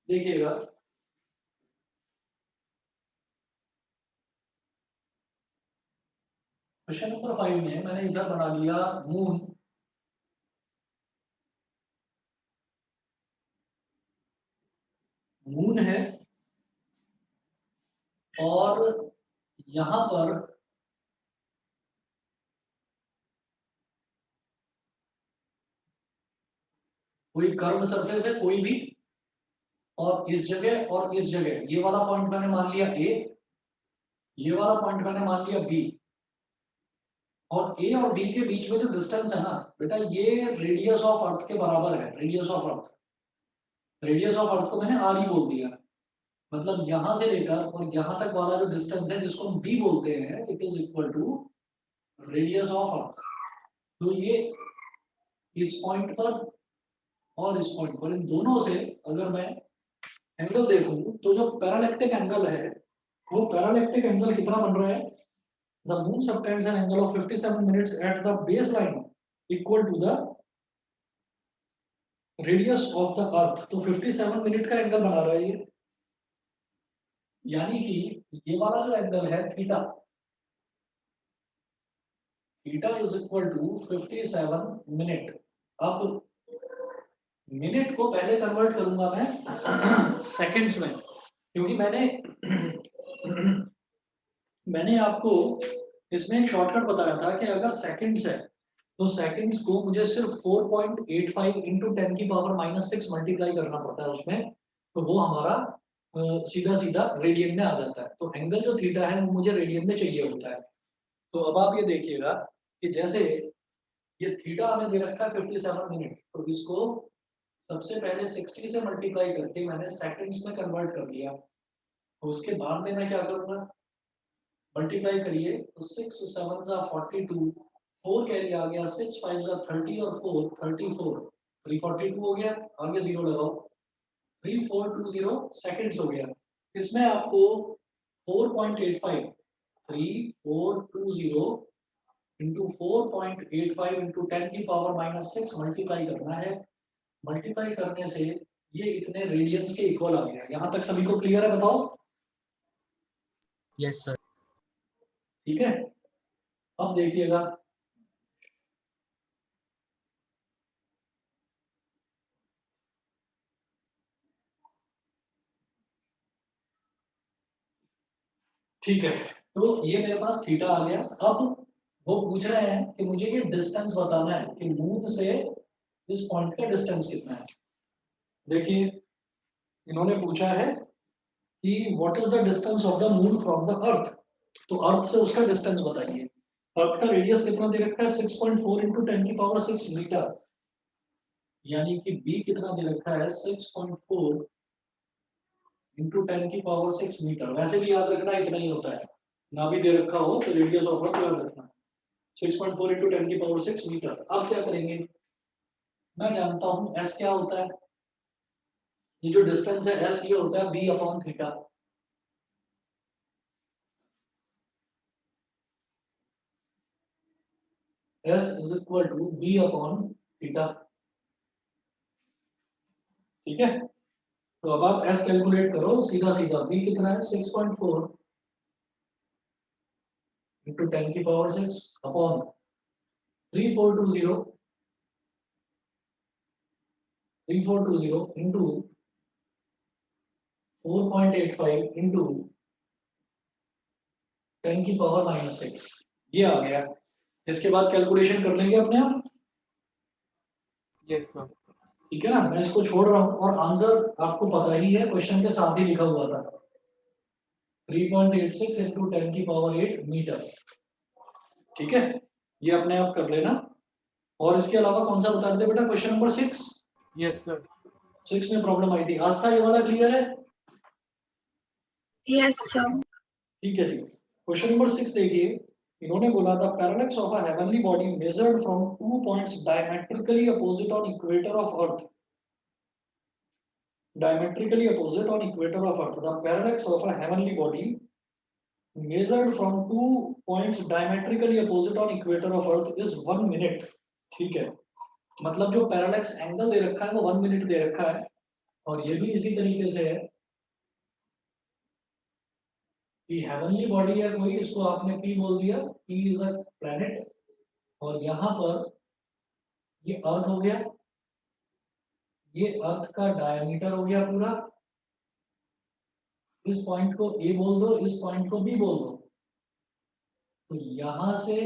देखिएगा, question number 5 में मैंने इधर बना लिया मून, मून है और यहां पर कोई कर्व सरफेस है कोई भी, और इस जगह और इस जगह ये वाला पॉइंट मैंने मान लिया ए, ये वाला पॉइंट मैंने मान लिया बी, और ए और बी के बीच में जो डिस्टेंस है ना बेटा, ये रेडियस ऑफ अर्थ के बराबर है। Radius of earth, radius of अर्थ को मैंने आर ही बोल दिया। मतलब यहां से लेकर और यहां तक वाला जो डिस्टेंस है जिसको हम बी बोलते हैं, it is equal to radius of earth. तो ये इस पॉइंट पर और इस पॉइंट पर, इन दोनों से अगर मैं एंगल देखूं तो जो पैरालेक्टिक एंगल है, वो पैरालेक्टिक एंगल कितना बन रहा है? The moon subtends an angle of 57 minutes at the base line equal to the radius of the earth. तो 57 मिनट का एंगल बना रहा है ये, यानी कि ये वाला जो एंगल है theta, theta is equal to 57 minute. अब मिनट को पहले कन्वर्ट करूंगा मैं सेकंड्स में, क्योंकि मैंने आपको इसमें एक शॉर्टकट बताया था कि अगर सेकंड्स है तो सेकंड्स को मुझे सिर्फ 4.85 इंटू 10 की पावर -6 मल्टीप्लाई करना पड़ता है उसमें, तो वो हमारा सीधा सीधा रेडियन में आ जाता है। तो एंगल जो थीटा है वो मुझे रेडियन में चाहिए होता है। तो अब आप ये देखिएगा कि जैसे ये थीटा हमें दे रखा है 57 मिनट, तो इसको सबसे पहले 60 से मल्टीप्लाई करके मैंने सेकंड्स में कन्वर्ट कर लिया। तो उसके बाद में मैं क्या करूंगा, मल्टीप्लाई करिए तो 6 7 जा 42, 4 कैरी आ गया, 6 5 जा 30 और 4 34, 342 हो गया, आगे जीरो लगाओ, 3420 सेकंड्स हो गया। इसमें आपको 4.85 3420 इंटू 4.85 इंटू 10 की पावर -6 मल्टीप्लाई करना है। मल्टीप्लाई करने से ये इतने रेडियंस के इक्वल आ गया। यहाँ तक सभी को क्लियर है? बताओ। Yes sir. ठीक है, अब देखिएगा, ठीक है, तो ये मेरे पास थीटा आ गया। अब वो पूछ रहे हैं कि मुझे ये डिस्टेंस बताना है कि मून से इस पॉइंट का डिस्टेंस कितना है। देखिए, इन्होंने पूछा है कि what is the distance of the moon from the earth, तो अर्थ से उसका डिस्टेंस बताइए। अर्थ का रेडियस कितना दे रखा है? 6.4 इंटू 10 की पावर 6 मीटर, यानी कि बी कितना दे रखा है? 6.4 इंटू 10 की पावर 6 मीटर। वैसे भी याद रखना इतना ही होता है, ना भी दे रखा हो तो रेडियस ऑफ अर्थ याद रखना, 6.4 इंटू 10 की पावर 6 मीटर। अब क्या करेंगे, मैं जानता हूं एस क्या होता है, ये जो डिस्टेंस है एस ये होता है B upon theta. S is equal to B upon theta. ठीक है, तो अब आप एस कैलकुलेट करो सीधा सीधा। बी कितना है? 6.4 इंटू 10 की पावर 6 अपॉन 3420 इंटू 4.85 इंटू 10 की पावर -6, ये आ गया। इसके बाद कैलकुलेशन कर लेंगे अपने आप। Yes sir. ठीक है ना, मैं इसको छोड़ रहा हूँ और आंसर आपको पता ही है, क्वेश्चन के साथ ही लिखा हुआ था, 3.86 इंटू 10 की पावर 8 मीटर। ठीक है, ये अपने आप कर लेना। और इसके अलावा कौन सा बता देते बेटा? Question number 6। Yes sir. 6 में प्रॉब्लम आई थी, आस्था ये वाला क्लियर है? Yes sir. ठीक है जी, क्वेश्चन नंबर 6 देखिए। इन्होंने बोला था parallax of a heavenly body measured from 2 points diametrically opposite on equator of earth, diametrically opposite on equator of earth. The parallax of a heavenly body measured from 2 points diametrically opposite on equator of earth is 1 minute। ठीक है, मतलब जो parallax angle दे रखा है वो 1 minute दे रखा है। और ये भी इसी तरीके से है कि हेवनली बॉडी है कोई, इसको आपने पी बोल दिया, पी इज अ प्लैनेट, और यहाँ पर ये अर्थ हो गया, ये अर्थ का डायमीटर हो गया पूरा, इस पॉइंट को ए बोल दो, इस पॉइंट को बी बोल दो। तो यहां से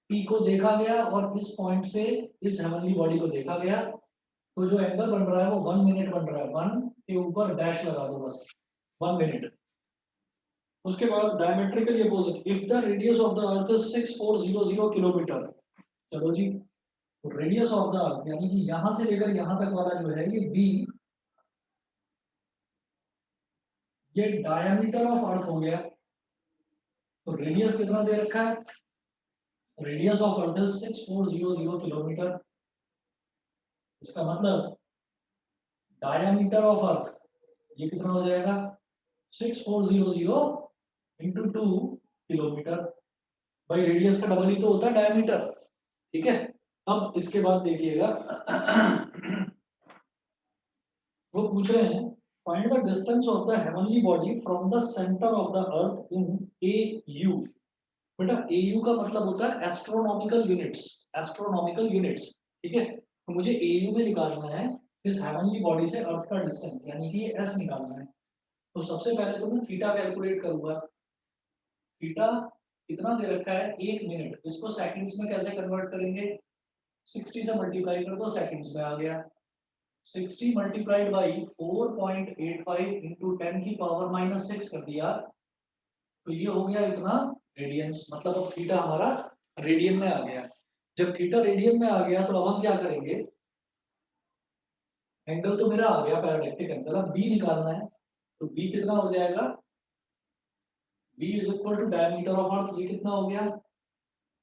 पी को देखा गया और इस पॉइंट से इस हेवनली बॉडी को देखा गया, तो जो एंगल बन रहा है वो 1 मिनट बन रहा है, 1 के ऊपर डैश लगा दो बस, 1 मिनट। उसके बाद diametrically opposite, if the radius of the earth is 6400 kilometre, चलो जी, तो रेडियस ऑफ द अर्थ यानी कि यहां से लेकर यहां तक वाला जो है ये बी, ये डायमीटर ऑफ अर्थ हो गया। तो रेडियस कितना दे रखा है, radius of earth is 6400 kilometre, इसका मतलब डायमीटर ऑफ अर्थ ये कितना हो जाएगा, 6400 इंटू 2 किलोमीटर। भाई रेडियस का डबल ही तो होता है डायमीटर, ठीक है। अब इसके बाद देखिएगा वो पूछ रहे हैं find the distance of the heavenly body from the centre of the earth in AU। बेटा AU का मतलब होता है एस्ट्रोनॉमिकल यूनिट्स, एस्ट्रोनॉमिकल यूनिट्स, ठीक है। तो मुझे AU में निकालना है इस हेवनली बॉडी से अर्थ का डिस्टेंस, यानी कि ये S निकालना है। तो सबसे पहले तो मैं थीटा कैलकुलेट करूंगा। थीटा कितना दे रखा है, 1 मिनट, इसको सेकंड्स में कैसे कन्वर्ट करेंगे, 60 से मल्टीप्लाई कर दो, सेकंड्स में आ गया। 60 मल्टीप्लाइड बाई 4.85 इंटू 10 की पावर -6 कर दिया, तो ये हो गया इतना रेडियंस, मतलब अब थीटा हमारा रेडियन में आ गया। जब थीटा रेडियन में आ गया तो अब हम क्या करेंगे, एंगल तो मेरा आ गया पैरालैक्टिक एंगल, अब बी निकालना है। तो बी कितना हो जाएगा, B is equal to diameter of earth, ये कितना हो गया,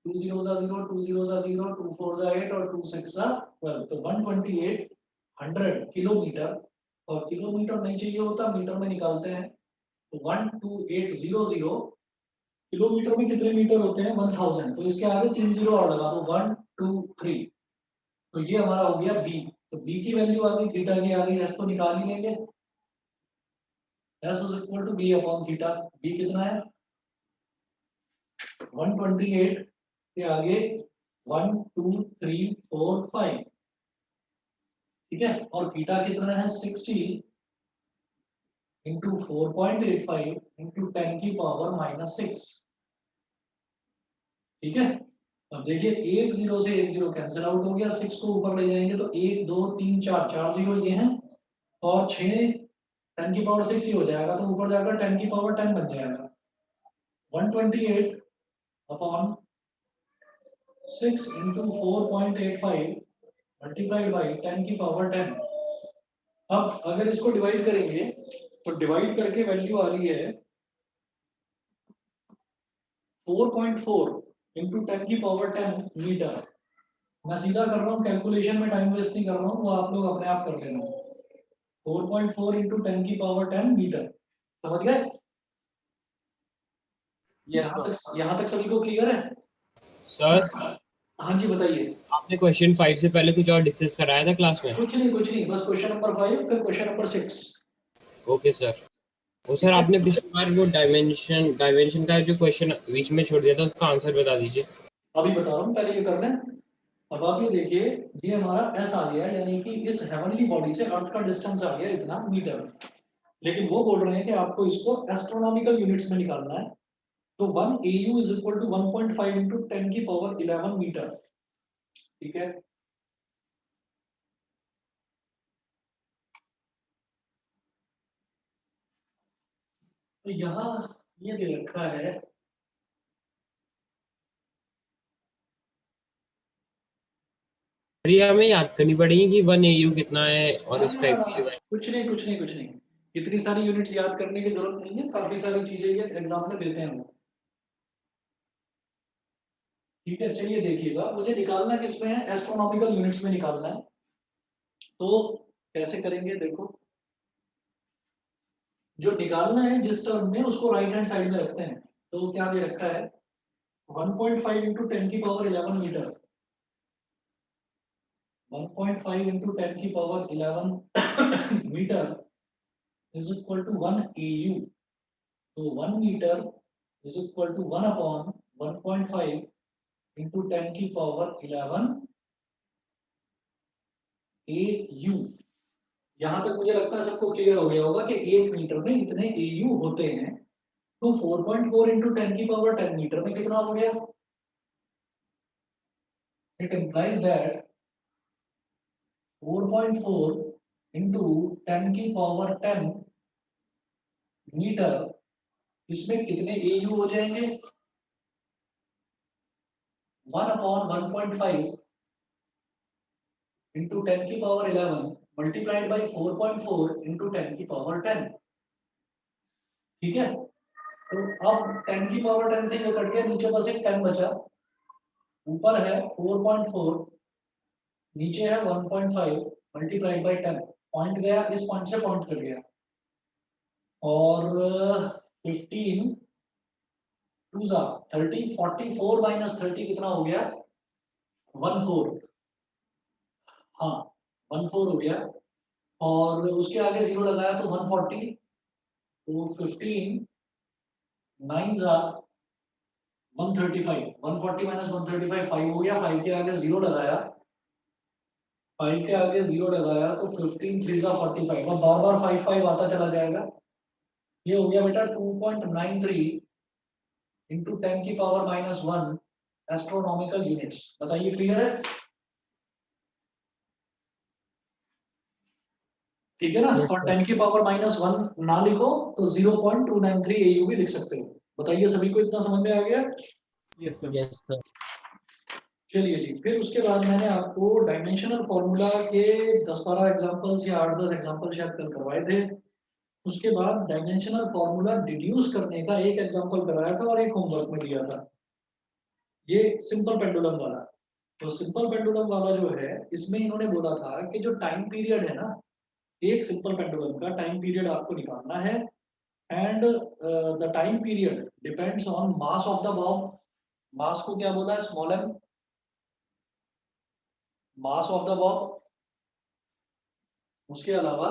2 0 0, 2 0 0, 2 4 8 और 2 6 12, तो 128 100 किलोमीटर, और किलोमीटर नहीं चाहिए होता, मीटर में निकालते हैं। तो 12800 किलोमीटर में कितने मीटर होते हैं, 1000, तो इसके आगे 3 जीरो और लगा दो, 1 2 3, तो ये हमारा हो गया बी। तो बी की वैल्यू आ गई, थीटा की आ गई, एस तो निकाल ही लेंगे, S is equal to B upon theta. B कितना है, 128 के आगे 1 2 3 4 5, ठीक है। और थीटा कितना है, 60 इंटू 4.85 इंटू 10 की पावर -6, ठीक है। अब देखिए एक जीरो से एक जीरो कैंसिल आउट हो गया, 6 को ऊपर ले जाएंगे तो 1 2 3 4, 4 जीरो ये हैं, और 6 10 की पावर 6 ही हो जाएगा, तो ऊपर जाकर 10 की पावर 10 बन जाएगा। 128 अपॉन 6 इंटू 4.85 मल्टीप्लाइड बाई 10 की पावर 10। अब अगर इसको डिवाइड करेंगे तो डिवाइड करके वैल्यू आ रही है 4.4 इंटू 10 की पावर 10 मीटर। मैं सीधा कर रहा हूँ कैलकुलेशन में, टाइम वेस्ट नहीं कर रहा हूँ, वो आप लोग अपने आप कर लेना। 4.4 इंटू 10 की पावर 10 मीटर, समझ गए। यहाँ तक सभी को क्लियर है सर हाँ जी बताइए। आपने क्वेश्चन 5 से पहले कुछ और डिस्कस कराया था क्लास में? कुछ नहीं, बस क्वेश्चन नंबर 5 फिर क्वेश्चन नंबर 6। Okay sir. वो सर ठीक है, आपने पिछली बार वो डायमेंशन का जो क्वेश्चन बीच में छोड़ दिया था उसका आंसर बता दीजिए। अभी बता रहा हूँ, पहले ये कर लें। अब आप ये देखिए, ये हमारा एस आ गया, यानी कि इस हेवनली बॉडी से अर्थ का डिस्टेंस आ गया इतना मीटर। लेकिन वो बोल रहे हैं कि आपको इसको एस्ट्रोनॉमिकल यूनिट्स में निकालना है। तो 1 AU is equal to 1.5 into 10 की पावर 11 मीटर, ठीक है। तो यहाँ ये दे रखा है, ये हमें याद करनी पड़ेगी कि 1 AU कितना है और ना उसका ना ना एक कुछ नहीं, इतनी सारी यूनिट्स याद करने की जरूरत नहीं है, काफी सारी चीजें ये एग्जाम में देते हैं हम, ठीक है। चलिए देखिएगा, मुझे निकालना किसमें है, एस्ट्रोनॉमिकल यूनिट्स में निकालना है। तो कैसे करेंगे, देखो जो निकालना है जिस टर्म में, उसको राइट हैंड साइड में रखते हैं। तो क्या दे रखा है, 1.5 इंटू 10 की पावर 11 मीटर, 1.5 इंटू 10 की power 11 metre is equal to 1 AU, तो 1 metre is equal to 1 upon 1.5 into 10 की पावर 11 AU। यहां तक मुझे लगता है सबको क्लियर हो गया होगा कि 1 मीटर में इतने AU होते हैं, तो 4.4 इंटू 10 की पावर 10 मीटर में कितना हो गया? इट implies that 4.4 इंटू 10 की पावर 10 मीटर, इसमें कितने AU हो जाएंगे? 1 अपॉन 1.5 इंटू 10 की पावर 11 मल्टीप्लाइड बाई 4.4 इंटू 10 की पावर 10। ठीक है, तो अब 10 की पावर 10 से ये कट गया, नीचे बस एक 10 बचा, ऊपर है 4.4, नीचे है 1.5 मल्टीप्लाइड बाई 10। पॉइंट गया, इस पॉइंट से पॉइंट कर गया, और 15 2 जा 30, 44 माइनस 30 कितना हो गया? 14। हाँ 14 हो गया, और उसके आगे जीरो लगाया तो 140, तो 15 9 जा 135, 140 माइनस 135 5 हो गया, 5 के आगे जीरो लगाया, 5 के आगे जीरो लगाया तो 15 3 जा 45, अब बार बार 5 5 आता चला जाएगा। ये हो गया बेटा 2.93 इंटू 10 की पावर -1 एस्ट्रोनॉमिकल यूनिट्स। बताइए क्लियर है? ठीक है ना? Yes, और sir. 10 की पावर -1 ना लिखो तो 0.293 AU भी लिख सकते हो। बताइए सभी को इतना समझ में आ गया? Yes sir. Yes, sir. चलिए जी, फिर उसके बाद मैंने आपको डायमेंशनल फॉर्मूला के 10-12 एग्जांपल्स या 8-10 एग्जांपल शायद कल करवाए थे। उसके बाद डायमेंशनल फॉर्मूला डिड्यूस करने का एक एग्जांपल कराया था और एक होमवर्क में दिया था, ये सिंपल पेंडुलम वाला। तो सिंपल पेंडुलम वाला जो है, इसमें इन्होंने बोला था कि जो टाइम पीरियड है ना, एक सिंपल पेंडुलम का टाइम पीरियड आपको निकालना है, and the time period depends on mass of the bob. Mass को क्या बोला है? Small M, mass of the bob. उसके अलावा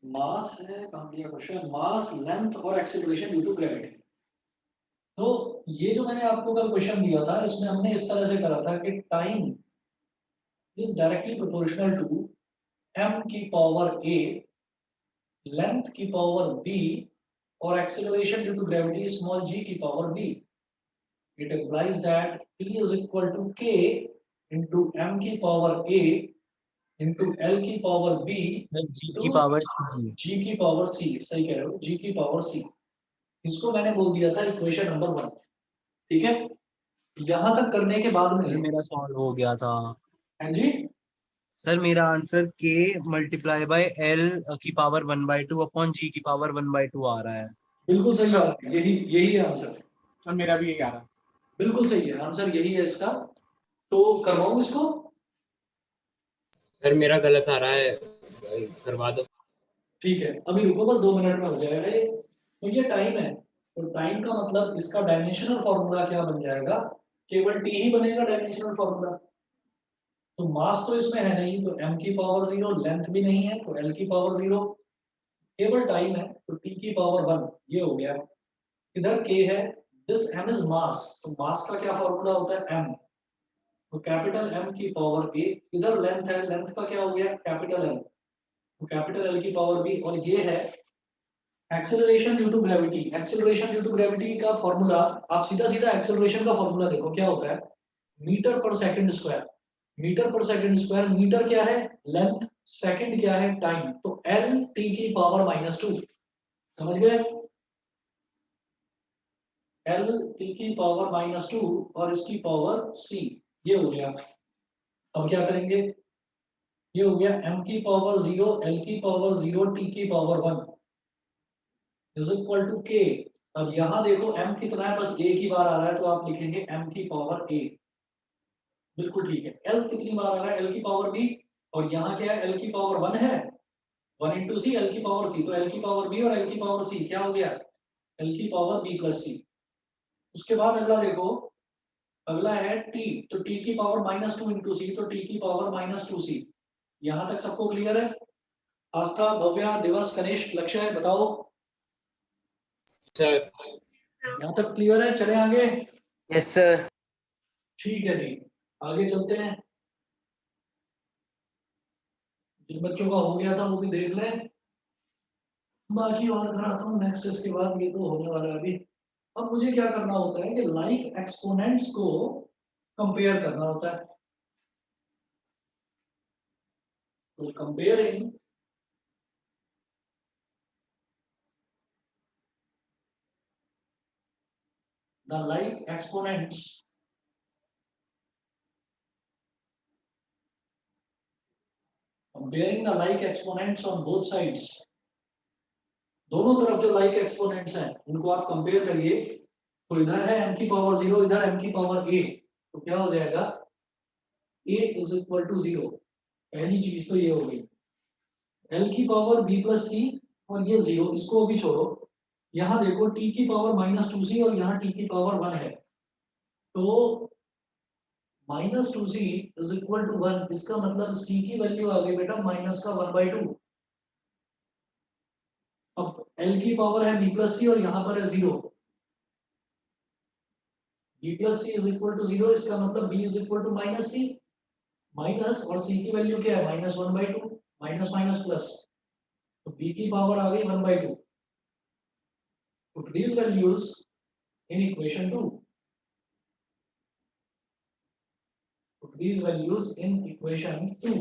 मास है, कहाँ गया क्वेश्चन? मास, लेंथ और एक्सीलरेशन ड्यू टू ग्रेविटी। तो ये जो मैंने आपको कल क्वेश्चन दिया था, इसमें हमने इस तरह से करा था कि time is directly proportional to m की पावर a, लेंथ की पावर b, और acceleration due to gravity small g की power b। It implies that p is equal to k into m की पावर a into l की power b G into की power C. g की power c। सही कह रहे हो, g की पावर c। इसको मैंने बोल दिया था इक्वेशन नंबर 1। ठीक है, यहां तक करने के बाद सर में, मेरा सॉल्व हो गया था। हाँ जी, सर मेरा answer k multiply by l की पावर 1/2 अपॉन g की पावर 1/2 आ रहा है। बिल्कुल सही बात है, यही यही है आंसर। सर मेरा भी यही आ रहा है। बिल्कुल सही है, आंसर यही है इसका। तो करवाऊं इसको? सर मेरा गलत आ रहा है, करवा दो। ठीक है, अभी रुको, बस 2 मिनट में हो जाएगा ये। तो ये टाइम है, तो टाइम का मतलब इसका डायमेंशनल फॉर्मूला क्या बन जाएगा? केवल टी ही बनेगा डायमेंशनल फॉर्मूला। तो मास तो इसमें है नहीं, तो m की पावर 0, लेंथ भी नहीं है तो l की पावर 0, केवल टाइम है तो t की पावर 1। ये हो गया। इधर k है, दिस m इज मास, तो मास का क्या फॉर्मूला होता है? m, तो कैपिटल M की पावर a। इधर लेंथ है, लेंथ का क्या हो गया? कैपिटल L, तो कैपिटल L की पावर b। और ये है acceleration due to gravity. Acceleration due to gravity का फॉर्मूला, आप सीधा सीधा एक्सेलरेशन का फॉर्मूला देखो क्या होता है, metre per second square. Metre per second square, metre क्या है? लेंथ, सेकंड क्या है? टाइम, तो L t की पावर -2। समझ गए? L t की पावर -2 और इसकी पावर c। ये हो गया। अब क्या करेंगे? ये हो गया m की पावर 0, l की पावर 0, t की power 1 is equal to k। अब यहां देखो m कितना है, बस a की बार आ रहा है, तो आप लिखेंगे m की पावर a। बिल्कुल ठीक है। l कितनी बार आ रहा है? l की पावर b। और यहाँ क्या है? l की पावर 1 है, 1 इंटू सी, l की पावर c, तो l की पावर b और l की पावर c क्या हो गया? l की पावर b प्लस c। उसके बाद अगला देखो, अगला है t, तो t की पावर -2 इंटू सी, तो t की पावर -2c। यहां तक सबको क्लियर है? आस्था, भव्या, दिवस, कनिष्क, लक्ष्य, बताओ। सर। यहाँ तक क्लियर है? चले आगे। Yes sir. ठीक है जी, आगे चलते हैं। जिन बच्चों का हो गया था वो भी देख लें, बाकी और कराता हूँ नेक्स्ट इसके बाद, ये तो होने वाला है अभी। अब मुझे क्या करना होता है कि लाइक एक्सपोनेंट्स को कंपेयर करना होता है। तो comparing the like exponents comparing the like exponents on both sides, दोनों तरफ जो like exponents हैं उनको आप कंपेयर करिए। तो इधर है m की पावर 0, इधर m की पावर a, तो क्या हो जाएगा a इज इक्वल टू 0। पहली चीज तो ये हो गई। l की पावर b प्लस सी और ये 0, इसको भी छोड़ो। यहाँ देखो t की पावर -2c और यहाँ t की पावर 1 है, तो -2c इज इक्वल टू 1, इसका मतलब c की वैल्यू आ गई बेटा माइनस का 1/2। अब l की पावर है b प्लस सी और यहाँ पर है 0, b plus C is equal to 0, इसका मतलब b is equal to minus C. Minus और c की वैल्यू क्या है -1/2, माइनस माइनस प्लस, तो b की पावर आ गई 1/2। Put these values in equation 2. Put these values in equation 2.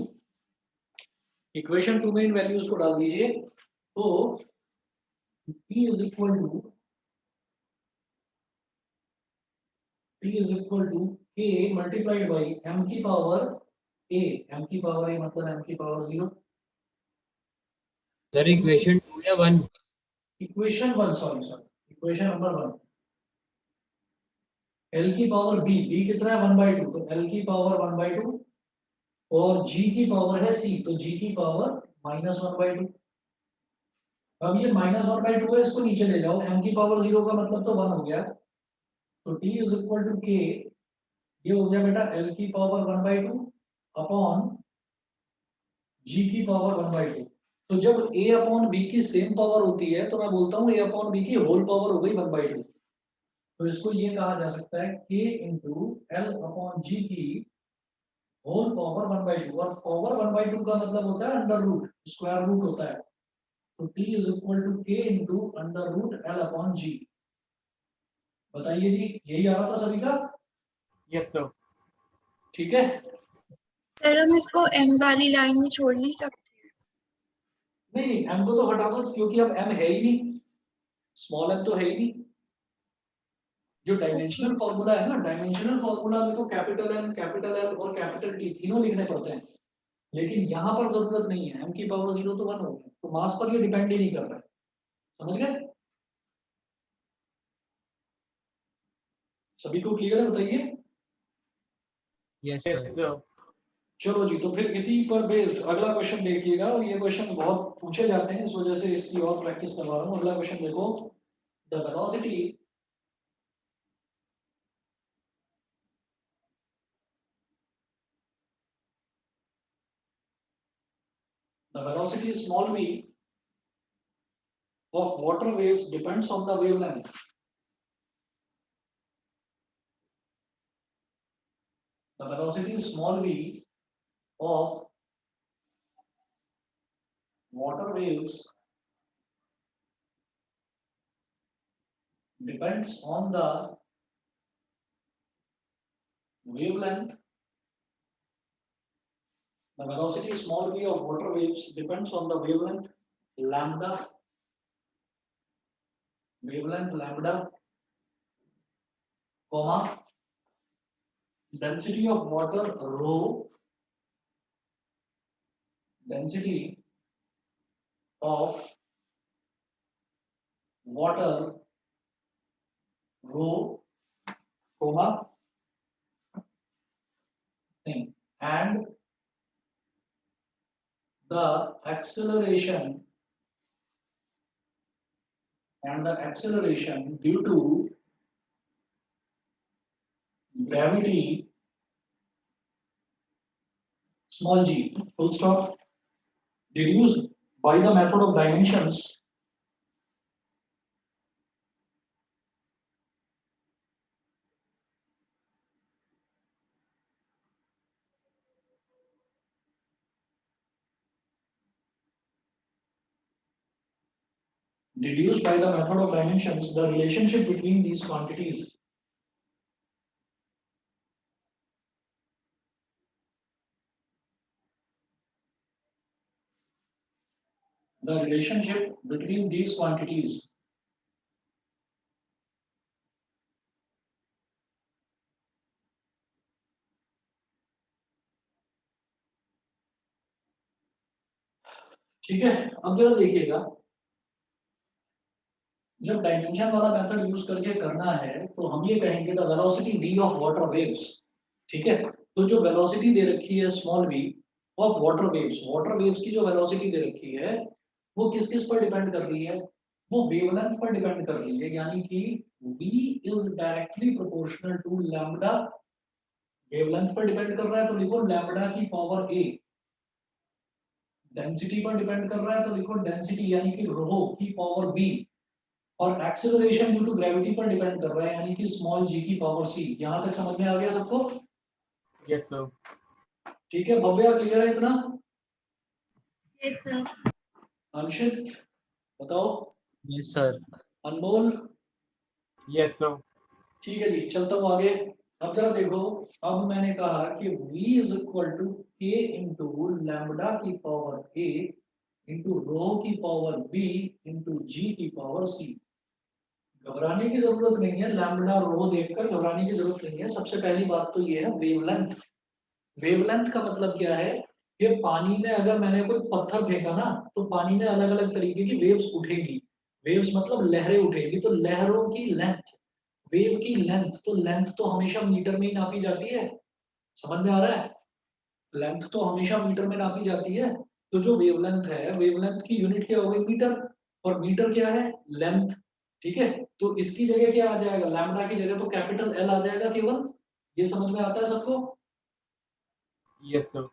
Equation 2 में इन वैल्यूज को डाल दीजिए, तो p is equal to k multiplied by m की पावर a, m की पावर a मतलब m की पावर 0। सर इक्वेशन 2 या 1? Equation 1, sorry equation number 1। l की पावर b, b कितना है 1/2, तो l की पावर 1/2 और g की पावर है c, तो g की पावर -1/2। अब ये -1/2 है, इसको नीचे ले जाओ, m की पावर 0 का मतलब तो 1 हो गया, तो t is equal to k, ये हो गया बेटा l की पावर 1/2 अपॉन g की पावर 1/2। तो जब a अपॉन b की सेम पावर होती है तो मैं बोलता हूँ a अपॉन b की होल पावर हो गई 1/2। तो इसको ये कहा जा सकता है k इंटू एल अपॉन जी की होल पावर 1/2, और पावर 1/2 का मतलब होता है अंडर रूट, स्क्वायर रूट होता है। तो t is equal to k into under root L upon G. बताइए जी, यही आ रहा था सभी का? Yes sir. ठीक है। सर हम इसको m वाली लाइन में छोड़ नहीं सकते? नहीं m को तो हटा दो, क्योंकि अब m है ही नहीं, स्मॉल m तो है ही नहीं। जो डायमेंशनल फॉर्मूला है ना, डायमेंशनल फॉर्मूला में तो कैपिटल M, कैपिटल L और कैपिटल T तीनों लिखने पड़ते हैं, लेकिन यहाँ पर जरूरत नहीं है, m की पावर 0 तो 1 हो गया, तो मास पर ये डिपेंड ही नहीं कर रहा है। समझ गए? सभी को क्लियर है? बताइए। Yes yes sir. सर। चलो जी, तो फिर इसी पर बेस्ड अगला क्वेश्चन देखिएगा, और ये क्वेश्चन बहुत पूछे जाते हैं, इस वजह से इसकी और प्रैक्टिस करवा रहा हूँ। अगला क्वेश्चन देखो, the velocity small v of water waves depends on the wavelength. The velocity small v of water waves depends on the wavelength. The velocity small v of water waves depends on the wavelength lambda, comma, density of water rho, density of water rho, comma, thing, and the acceleration due to gravity small g full stop deduced by the method of dimensions the relationship between these quantities ठीक है। अब जरा देखिएगा, जब dimension वाला method use करके करना है तो हम ये कहेंगे the velocity v of water waves, ठीक है। तो जो वेलोसिटी दे रखी है small v of water waves की जो वेलोसिटी दे रखी है वो किस किस पर डिपेंड कर रही है, वो वेवलेंथ पर डिपेंड कर रही है, यानी कि v is directly proportional to lambda. Wavelength पर डिपेंड कर रहा है तो लिखो लैम्बडा की पावर a, डेंसिटी पर डिपेंड कर रहा है तो लिखो डेंसिटी यानी कि रो की पावर b, और एक्सेलरेशन ड्यू टू ग्रेविटी पर डिपेंड कर रहा है यानी कि स्मॉल g की पावर c। यहां तक समझ में आ गया सबको? Yes sir. ठीक है, भव्या क्लियर है इतना? Yes sir. अंशित बताओ। Yes sir. Anmol? Yes sir. ठीक है जी, चलता हूँ आगे। अब जरा देखो, अब मैंने कहा कि v is equal to k into lambda की पावर a इंटू रो की पावर b इंटू g की पावर c। घबराने की जरूरत नहीं है, लैम्बडा रो देखकर घबराने की जरूरत नहीं है। सबसे पहली बात तो ये है वेवलेंथ। वेवलेंथ का मतलब क्या है, कि पानी में अगर मैंने कोई पत्थर फेंका ना तो पानी में अलग अलग तरीके की वेव्स उठेगी। वेव्स मतलब लहरें उठेगी, तो लहरों की लेंथ, वेव की लेंथ, तो लेंथ तो हमेशा मीटर में ही नापी जाती है। समझ में आ रहा है? लेंथ तो हमेशा मीटर में नापी जाती है। तो जो वेवलेंथ है, वेवलेंथ की यूनिट क्या हो गई मीटर, और मीटर क्या है लेंथ, ठीक है। तो इसकी जगह क्या आ जाएगा, लैम्बडा की जगह तो कैपिटल एल आ जाएगा केवल। ये समझ में आता है सबको? Yes sir.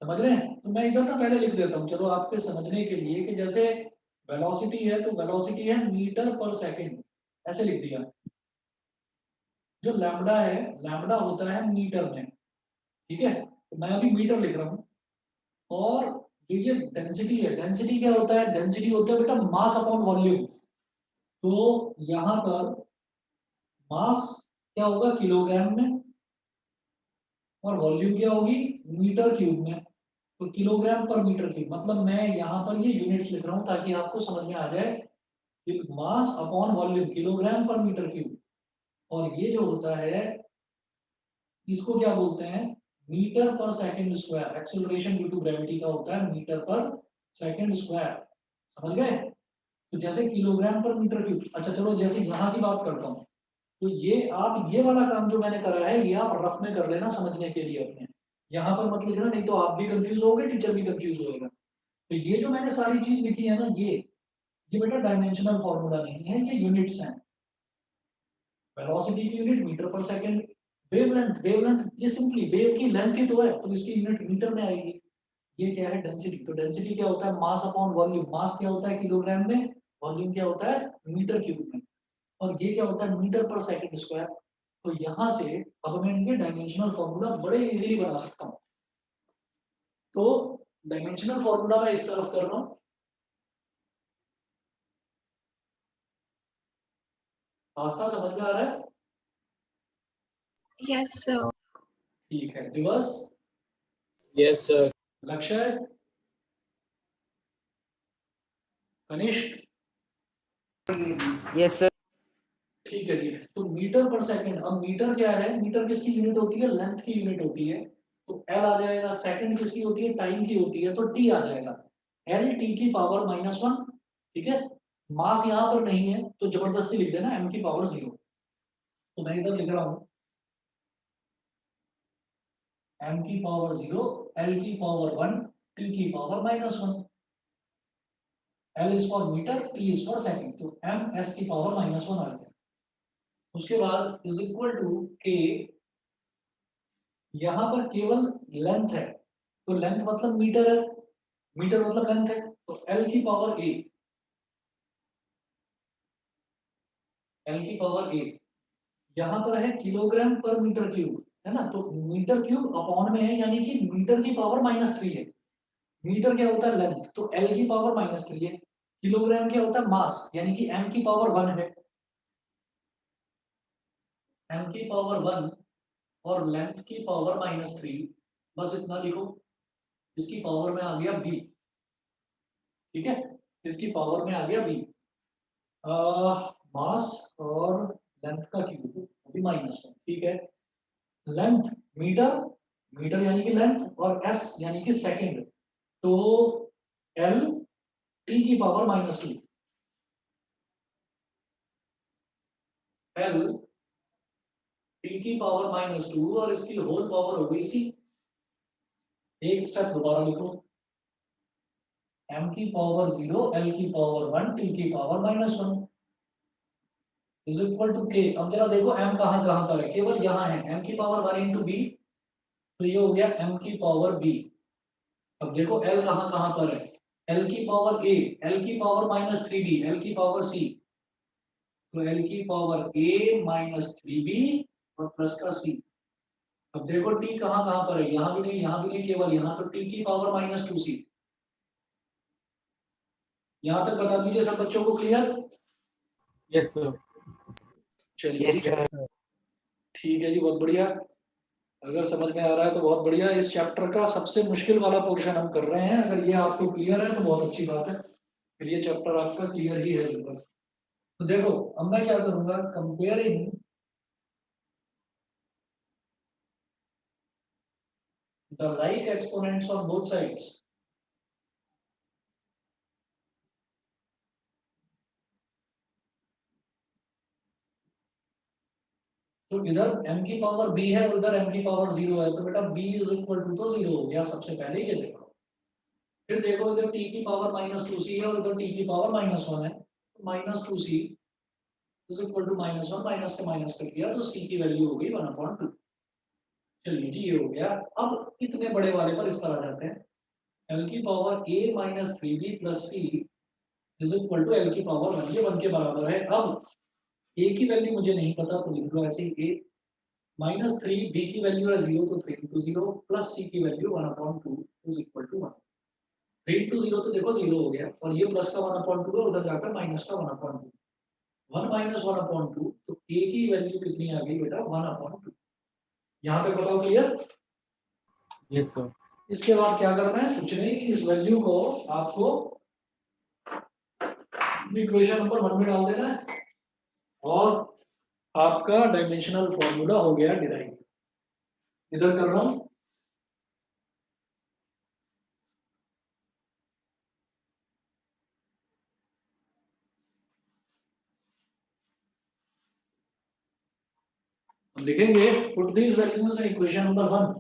समझ रहे हैं? तो मैं इधर ना पहले लिख देता हूँ, चलो आपके समझने के लिए, कि जैसे वेलोसिटी है तो वेलोसिटी है मीटर पर सेकंड, ऐसे लिख दिया। जो लैम्बडा है, लैम्बडा होता है मीटर में, ठीक है। तो मैं अभी मीटर लिख रहा हूँ। और जो ये डेंसिटी है, डेंसिटी क्या होता है, डेंसिटी होता है बेटा मास अपॉन वॉल्यूम। तो यहाँ पर मास क्या होगा किलोग्राम में, और वॉल्यूम क्या होगी मीटर क्यूब में। तो किलोग्राम पर मीटर क्यूब, मतलब मैं यहाँ पर ये यूनिट्स लिख रहा हूँ ताकि आपको समझ में आ जाए कि मास अपॉन वॉल्यूम किलोग्राम पर मीटर क्यूब। और ये जो होता है इसको क्या बोलते हैं, metre per second square. Acceleration due to gravity का होता है मीटर पर सेकंड स्क्वायर। समझ गए? तो जैसे किलोग्राम पर मीटर क्यूब। अच्छा चलो, जैसे यहाँ की बात करता हूँ, तो ये आप ये वाला काम जो मैंने करा है ये आप रफ में कर लेना समझने के लिए अपने। यहाँ पर मत लिखना, नहीं तो आप भी कंफ्यूज होगे, टीचर भी कंफ्यूज होएगा। तो ये जो मैंने सारी चीज लिखी है ना, ये बेटा डायमेंशनल फॉर्मूला नहीं है, ये यूनिट्स हैं। वेलोसिटी की unit metre per second. Wavelength, wavelength ये सिंपली वेव की लेंथ ही तो है, तो इसकी यूनिट मीटर में आएगी। ये क्या है डेंसिटी, तो डेंसिटी क्या होता है मास अपॉन वॉल्यूम। मास क्या होता है किलोग्राम में, वॉल्यूम क्या होता है मीटर क्यूब में, और ये क्या होता है मीटर पर सेकंड स्क्वायर। तो यहाँ से अब मैं इनके डायमेंशनल फॉर्मूला बड़े इजीली बना सकता हूँ। तो डायमेंशनल फॉर्मूला मैं इस तरफ कर रहा हूँ। आस्था समझ में आ रहा है? Yes sir. ठीक है, दिवस, Yes, sir. लक्ष्य, कनिष्क, Yes, sir. ठीक है जी। तो मीटर पर सेकंड, अब मीटर क्या है, मीटर किसकी यूनिट होती है, लेंथ की यूनिट होती है। तो एल आ जाएगा, सेकंड किसकी होती है, टाइम की होती है, तो टी आ जाएगा, एल टी की पावर -1, ठीक है। मास यहाँ पर नहीं है तो जबरदस्ती लिख देना एम की पावर 0। तो मैं इधर लिख रहा हूँ एम की पावर 0, एल की पावर 1, टी की power -1। L is for metre, T is for second, तो एम एस की पावर -1 आ गया। उसके बाद इज इक्वल टू के यहाँ पर केवल लेंथ है, तो लेंथ मतलब मीटर है, मीटर मतलब लेंथ है, तो L की पावर A, L की पावर A, यहाँ पर है किलोग्राम पर मीटर क्यूब, है ना, तो मीटर क्यूब अपॉन में है, यानी कि मीटर की पावर -3 है। मीटर क्या होता है लेंथ, तो L की पावर -3 है। किलोग्राम क्या होता है मास, यानी कि M की पावर 1 है, M की पावर 1 और लेंथ की पावर -3, बस इतना लिखो। इसकी पावर में आ गया B, ठीक है, इसकी पावर में आ गया B। मास और लेंथ का क्यूब अभी -1, ठीक है। लेंथ मीटर, मीटर यानी कि लेंथ, और S यानी कि सेकंड, तो L T की पावर -2, L T की पावर -2 और इसकी होल पावर हो गई C। एक स्टेप दोबारा लिखो, M की पावर 0, L की पावर 1, T की power -1 is equal to K। अब जरा देखो M कहाँ कहाँ पर है, केवल यहाँ है, M की पावर 1 इंटू B, तो ये हो गया M की पावर B। अब देखो L कहाँ कहाँ पर है, L की पावर A, L की पावर -3B, L की पावर C, तो L की पावर A -3B और प्लस का C। अब देखो T कहाँ कहाँ पर है, यहाँ भी नहीं, यहाँ भी नहीं, केवल यहाँ, तो T की पावर -2C। यहाँ तक बता दीजिए सब बच्चों को, क्लियर? Yes, sir. चलिए ठीक है, ठीक है जी, बहुत बढ़िया। अगर समझ में आ रहा है तो बहुत बढ़िया। इस चैप्टर का सबसे मुश्किल वाला पोर्शन हम कर रहे हैं, अगर ये आपको क्लियर है तो बहुत अच्छी बात है, फिर ये चैप्टर आपका क्लियर ही है लगभग। तो देखो अब मैं क्या करूंगा, comparing the like exponents on both sides, तो इधर m की पावर b है और इधर m की पावर 0 है, तो बेटा b इज इक्वल टू तो 0 हो गया, सबसे पहले ये देखो। फिर देखो इधर t की पावर -2c है और इधर t की पावर -1 है, तो -2c is equal to -1, minus से माइनस कर दिया तो c की वैल्यू हो गई 1/2। चलिए जी, ये हो गया। अब इतने बड़े वाले पर इस पर आ जाते हैं, L की power a -3b plus c is equal to L की पावर 1, ये 1 के बराबर है। अब a की वैल्यू मुझे नहीं पता, तो लिख लो ऐसे ही, a -3, b की वैल्यू है 0, तो 3 into 0 प्लस c की value 1/2 is equal to 1। 3 into 0 तो देखो 0 हो गया, और ये प्लस का 1/2 है, उधर जाकर माइनस का 1/2, 1 - 1/2, तो a की वैल्यू कितनी आ गई बेटा 1/2। यहाँ तक बताओ, क्लियर? Yes, sir. इसके बाद क्या करना है, कुछ नहीं, इस वैल्यू को आपको इक्वेशन नंबर 1 में डाल देना है और आपका डायमेंशनल फॉर्मूला हो गया डिराइव। इधर कर रहा हूं, हम लिखेंगे put these values in equation number 1।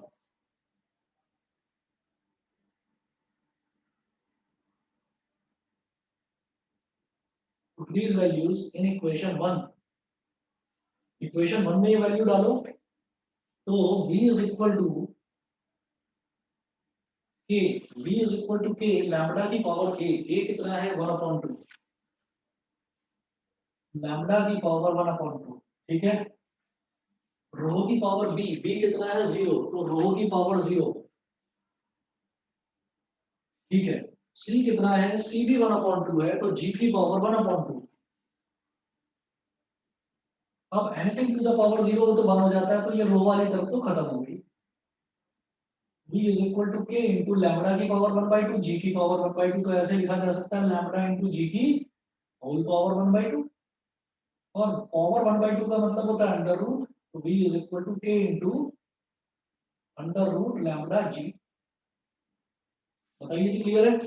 Put these values in equation 1। Equation 1 में ये वैल्यू डालो, तो v is equal to k, v is equal to k lambda की पावर a कितना है 1/2, लैम्बडा की पावर 1/2, ठीक है। रो की पावर b कितना है 0, तो रो की पावर 0, ठीक है। c कितना है, c भी 1/2 है, तो g की पावर 1/2। अब एनीथिंग टू द पावर 0 तो 1 हो जाता है, तो ये रो वाली तरफ तो खत्म हो गई। v is equal to k into lambda की पावर 1/2, g की पावर 1/2, तो ऐसे लिखा जा सकता है लैम्बडा इंटू g की होल पावर 1/2, और पावर 1/2 का मतलब होता है अंडर रूट, तो v is equal to k into under root lambda g। बताइए जी, क्लियर है?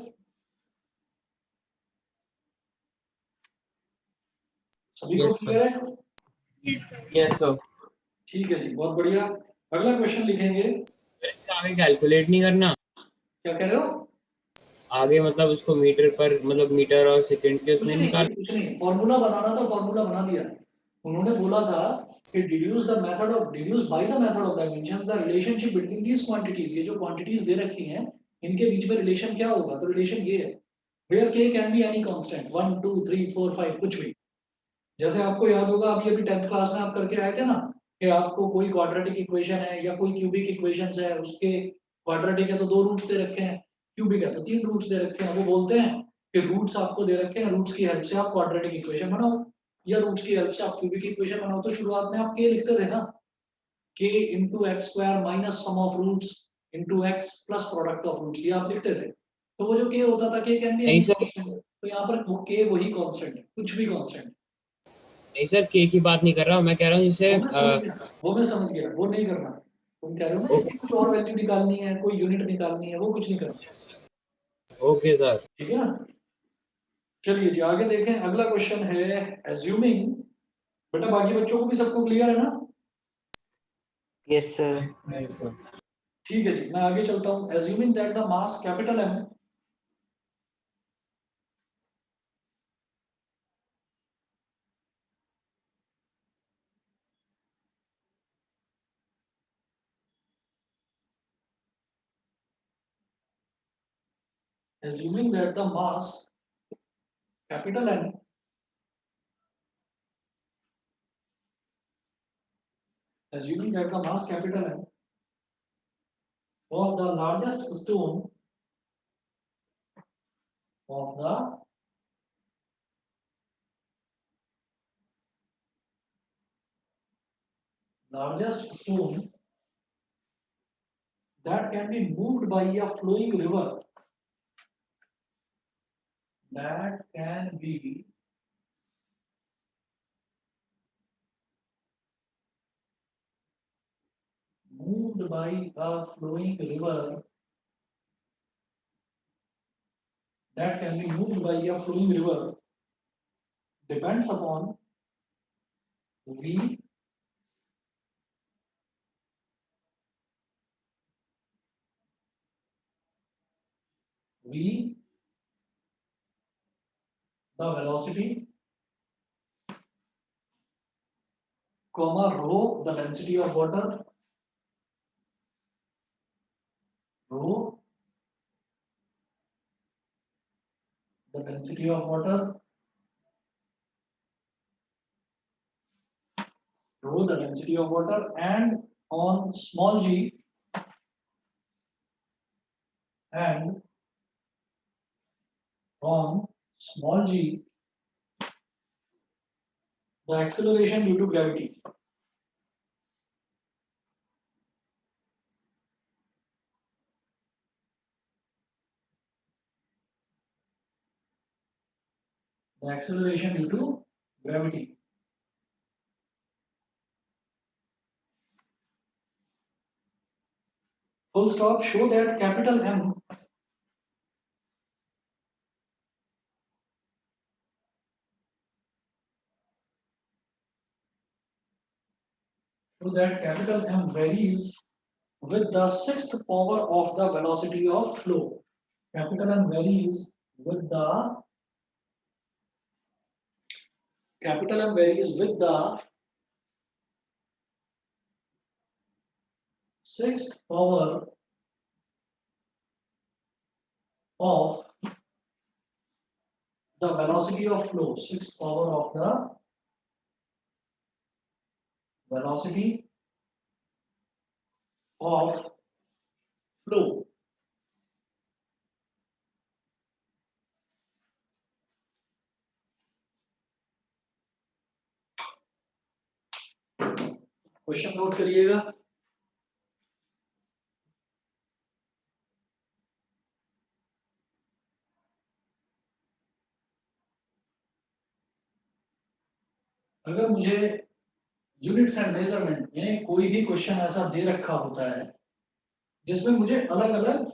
सभी को Yes, sir. क्लियर है? Yes, sir. ठीक है जी, बहुत बढ़िया। अगला क्वेश्चन लिखेंगे, आगे कैलकुलेट नहीं करना, क्या कह रहे हो? आगे मतलब उसको मीटर पर, मतलब मीटर और सेकंड के कुछ उसमें नहीं, निकाल। कुछ नहीं, फॉर्मूला बनाना था, फॉर्मूला बना दिया। उन्होंने बोला था कि deduce by the method of dimension the relationship between these quantities, ये जो क्वांटिटीज दे रखी हैं इनके बीच में रिलेशन क्या होगा, तो रिलेशन ये है वेयर के कैन बी एनी कांस्टेंट 1 2 3 4 5 कुछ भी। जैसे आपको याद होगा अभी 10th क्लास में आप करके आए थे ना कि आपको कोई क्वाड्रेटिक इक्वेशन है या कोई क्यूबिक इक्वेशंस है, उसके क्वाड्रेटिक है तो 2 रूट्स दे रखे हैं, क्यूबिक है तो 3 रूट्स दे रखे हैं। वो बोलते हैं कि रूट्स आपको दे रखे हैं, रूट्स की हेल्प से आप क्वाड्रेटिक इक्वेशन बनाओ या रूट्स की हेल्प से आप क्यूबिक इक्वेशन बनाओ। तो शुरुआत में आप के लिखते थे ना, k into x square minus sum of roots into x plus product of roots, ये आप लिखते थे। तो वो जो k होता था k कैन बी नहीं एनी सर, कांस्टेंट, तो यहाँ पर k वही कांस्टेंट है, कुछ भी कांस्टेंट। नहीं सर, के की बात नहीं कर रहा हूँ, मैं कह रहा हूँ जैसे वो मैं समझ गया, वो नहीं करना। तुम कह रहे हो ना इसकी कुछ और वैल्यू निकालनी है, कोई यूनिट निकालनी है, वो कुछ नहीं करना। Okay sir. ठीक है ना। चलिए जी आगे देखें, अगला क्वेश्चन है एज्यूमिंग, बेटा बाकी बच्चों को भी सबको क्लियर है ना? Yes sir. Yes, sir. ठीक है जी, मैं आगे चलता हूँ। Assuming that the mass capital M assuming that the mass capital N assuming that the mass capital N of the largest stone of the largest stone that can be moved by a flowing river, that can be moved by a flowing river, that can be moved by a flowing river depends upon V the velocity, comma rho the density of water, rho the density of water, rho the density of water, and on small g and on small g the acceleration due to gravity. The acceleration due to gravity. Full stop. Show that capital M varies with the sixth power of the velocity of flow. Capital M varies with the sixth power of the velocity of flow. Sixth power of the velocity of flow. Question note करिएगा। अगर मुझे units and measurement में कोई भी question ऐसा दे रखा होता है जिसमें मुझे अलग अलग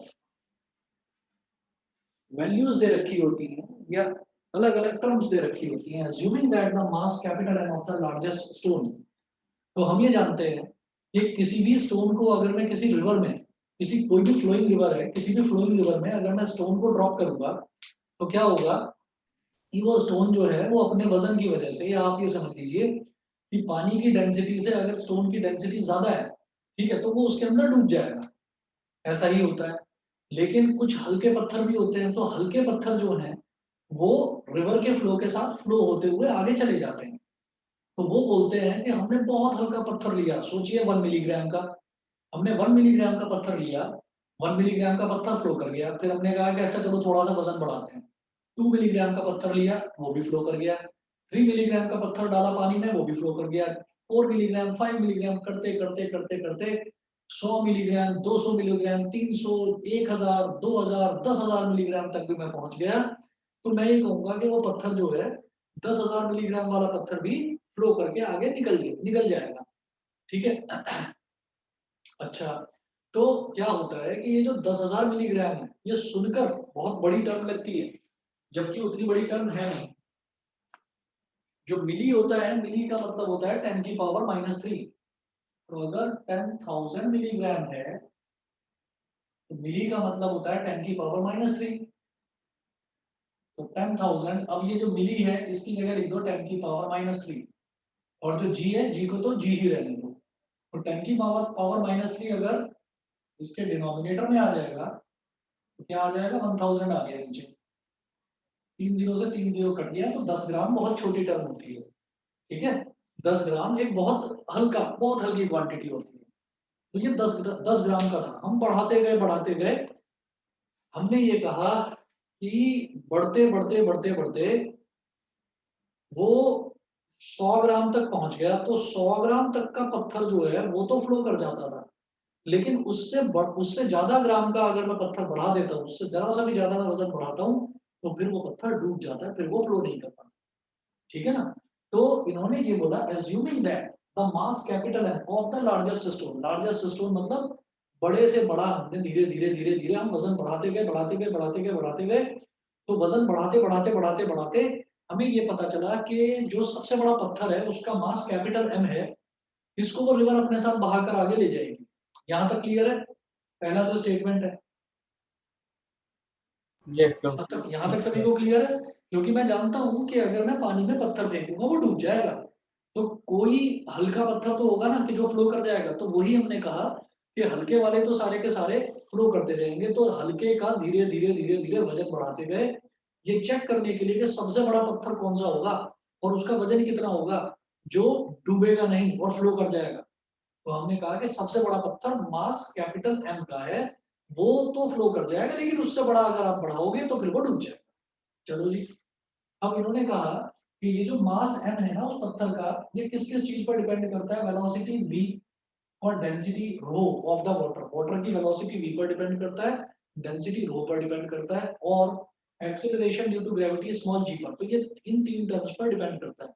वैल्यूज दे रखी होती हैं या अलग अलग टर्म्स दे रखी होती हैं, assuming that the mass capital N of the largest stone, तो हम ये जानते हैं कि किसी भी स्टोन को अगर मैं किसी रिवर में, किसी कोई भी फ्लोइंग रिवर है, किसी भी फ्लोइंग रिवर में अगर मैं स्टोन को ड्रॉप करूंगा तो क्या होगा कि वो स्टोन जो है वो अपने वजन की वजह से, या आप ये समझ लीजिए कि पानी की डेंसिटी से अगर स्टोन की डेंसिटी ज्यादा है, ठीक है, तो वो उसके अंदर डूब जाएगा, ऐसा ही होता है। लेकिन कुछ हल्के पत्थर भी होते हैं, तो हल्के पत्थर जो हैं वो रिवर के फ्लो के साथ फ्लो होते हुए आगे चले जाते हैं। तो वो बोलते हैं कि हमने बहुत हल्का पत्थर लिया, सोचिए 1 मिलीग्राम का, हमने 1 मिलीग्राम का पत्थर लिया, 1 मिलीग्राम का पत्थर फ्लो कर गया, फिर हमने कहा कि अच्छा चलो थोड़ा सा वजन बढ़ाते हैं, 2 मिलीग्राम का पत्थर लिया, वो भी फ्लो कर गया, 3 मिलीग्राम का पत्थर डाला पानी में, वो भी फ्लो कर गया, 4 मिलीग्राम, 5 मिलीग्राम करते करते करते करते 100 मिलीग्राम, 200 मिलीग्राम, 300, 1000, 2000, 10,000 मिलीग्राम तक भी मैं पहुंच गया। तो मैं ये कहूंगा कि वो पत्थर जो है 10,000 मिलीग्राम वाला पत्थर भी फ्लो करके आगे निकल जाएगा, ठीक है। अच्छा, तो क्या होता है कि ये जो 10,000 मिलीग्राम है, ये सुनकर बहुत बड़ी टर्म लगती है, जबकि उतनी बड़ी टर्म है नहीं। जो मिली होता है, मिली का मतलब होता है 10 की पावर -3। तो अगर 10,000 मिलीग्राम है तो मिली का मतलब होता है 10 की पावर -3। तो 10,000, अब ये जो मिली है इसकी जगह लिख दो 10 की पावर -3, और जो जी है, जी को तो जी ही रहने दो। तो 10 की पावर -3 अगर इसके डिनोमिनेटर में आ जाएगा तो क्या आ जाएगा, 1000 आ गया नीचे, 3 जीरो से 3 जीरो कट गया, तो 10 ग्राम बहुत छोटी टर्म होती है, ठीक है। 10 ग्राम एक बहुत हल्की क्वांटिटी होती है। तो ये 10 ग्राम का था, हम बढ़ाते गए, हमने ये कहा कि बढ़ते बढ़ते बढ़ते बढ़ते वो 100 ग्राम तक पहुंच गया, तो 100 ग्राम तक का पत्थर जो है वो तो फ्लो कर जाता था, लेकिन उससे ज्यादा ग्राम का अगर मैं पत्थर बढ़ा देता हूँ, उससे जरा सा भी ज्यादा मैं वजन बढ़ाता हूँ, तो फिर वो पत्थर डूब जाता है, फिर वो फ्लो नहीं कर पाता, ठीक है ना। तो इन्होंने ये बोला, assuming that the mass capital of the largest stone मतलब बड़े से बड़ा, हमने धीरे धीरे धीरे धीरे हम वजन बढ़ाते गए, तो वजन बढ़ाते हमें ये पता चला कि जो सबसे बड़ा पत्थर है उसका मास कैपिटल एम है, इसको वो रिवर अपने साथ बहाकर आगे ले जाएगी। यहाँ तक क्लियर है, पहला जो स्टेटमेंट है। Yes, sir. यहाँ तक सभी को क्लियर है, क्योंकि मैं जानता हूँ कि अगर मैं पानी में पत्थर फेंकूंगा वो डूब जाएगा, तो कोई हल्का पत्थर तो होगा ना कि जो फ्लो कर जाएगा, तो वही हमने कहा कि हल्के वाले तो सारे के सारे फ्लो करते जाएंगे, तो हल्के का धीरे धीरे धीरे धीरे वजन बढ़ाते गए, ये चेक करने के लिए कि सबसे बड़ा पत्थर कौन सा होगा और उसका वजन कितना होगा जो डूबेगा नहीं और फ्लो कर जाएगा। तो हमने कहा कि सबसे बड़ा पत्थर मास कैपिटल एम का है, वो तो फ्लो कर जाएगा, लेकिन उससे बड़ा अगर आप बढ़ाओगे तो फिर वो डूब जाएगा। चलो जी, अब इन्होंने कहा कि ये जो मास एम है ना उस पत्थर का, ये किस किस चीज पर डिपेंड करता है, वेलोसिटी v और density rho of the water की वेलोसिटी v पर डिपेंड करता है, डेंसिटी रो पर डिपेंड करता है, और acceleration due to gravity small g पर, तो ये इन तीन टर्म्स पर डिपेंड करता है।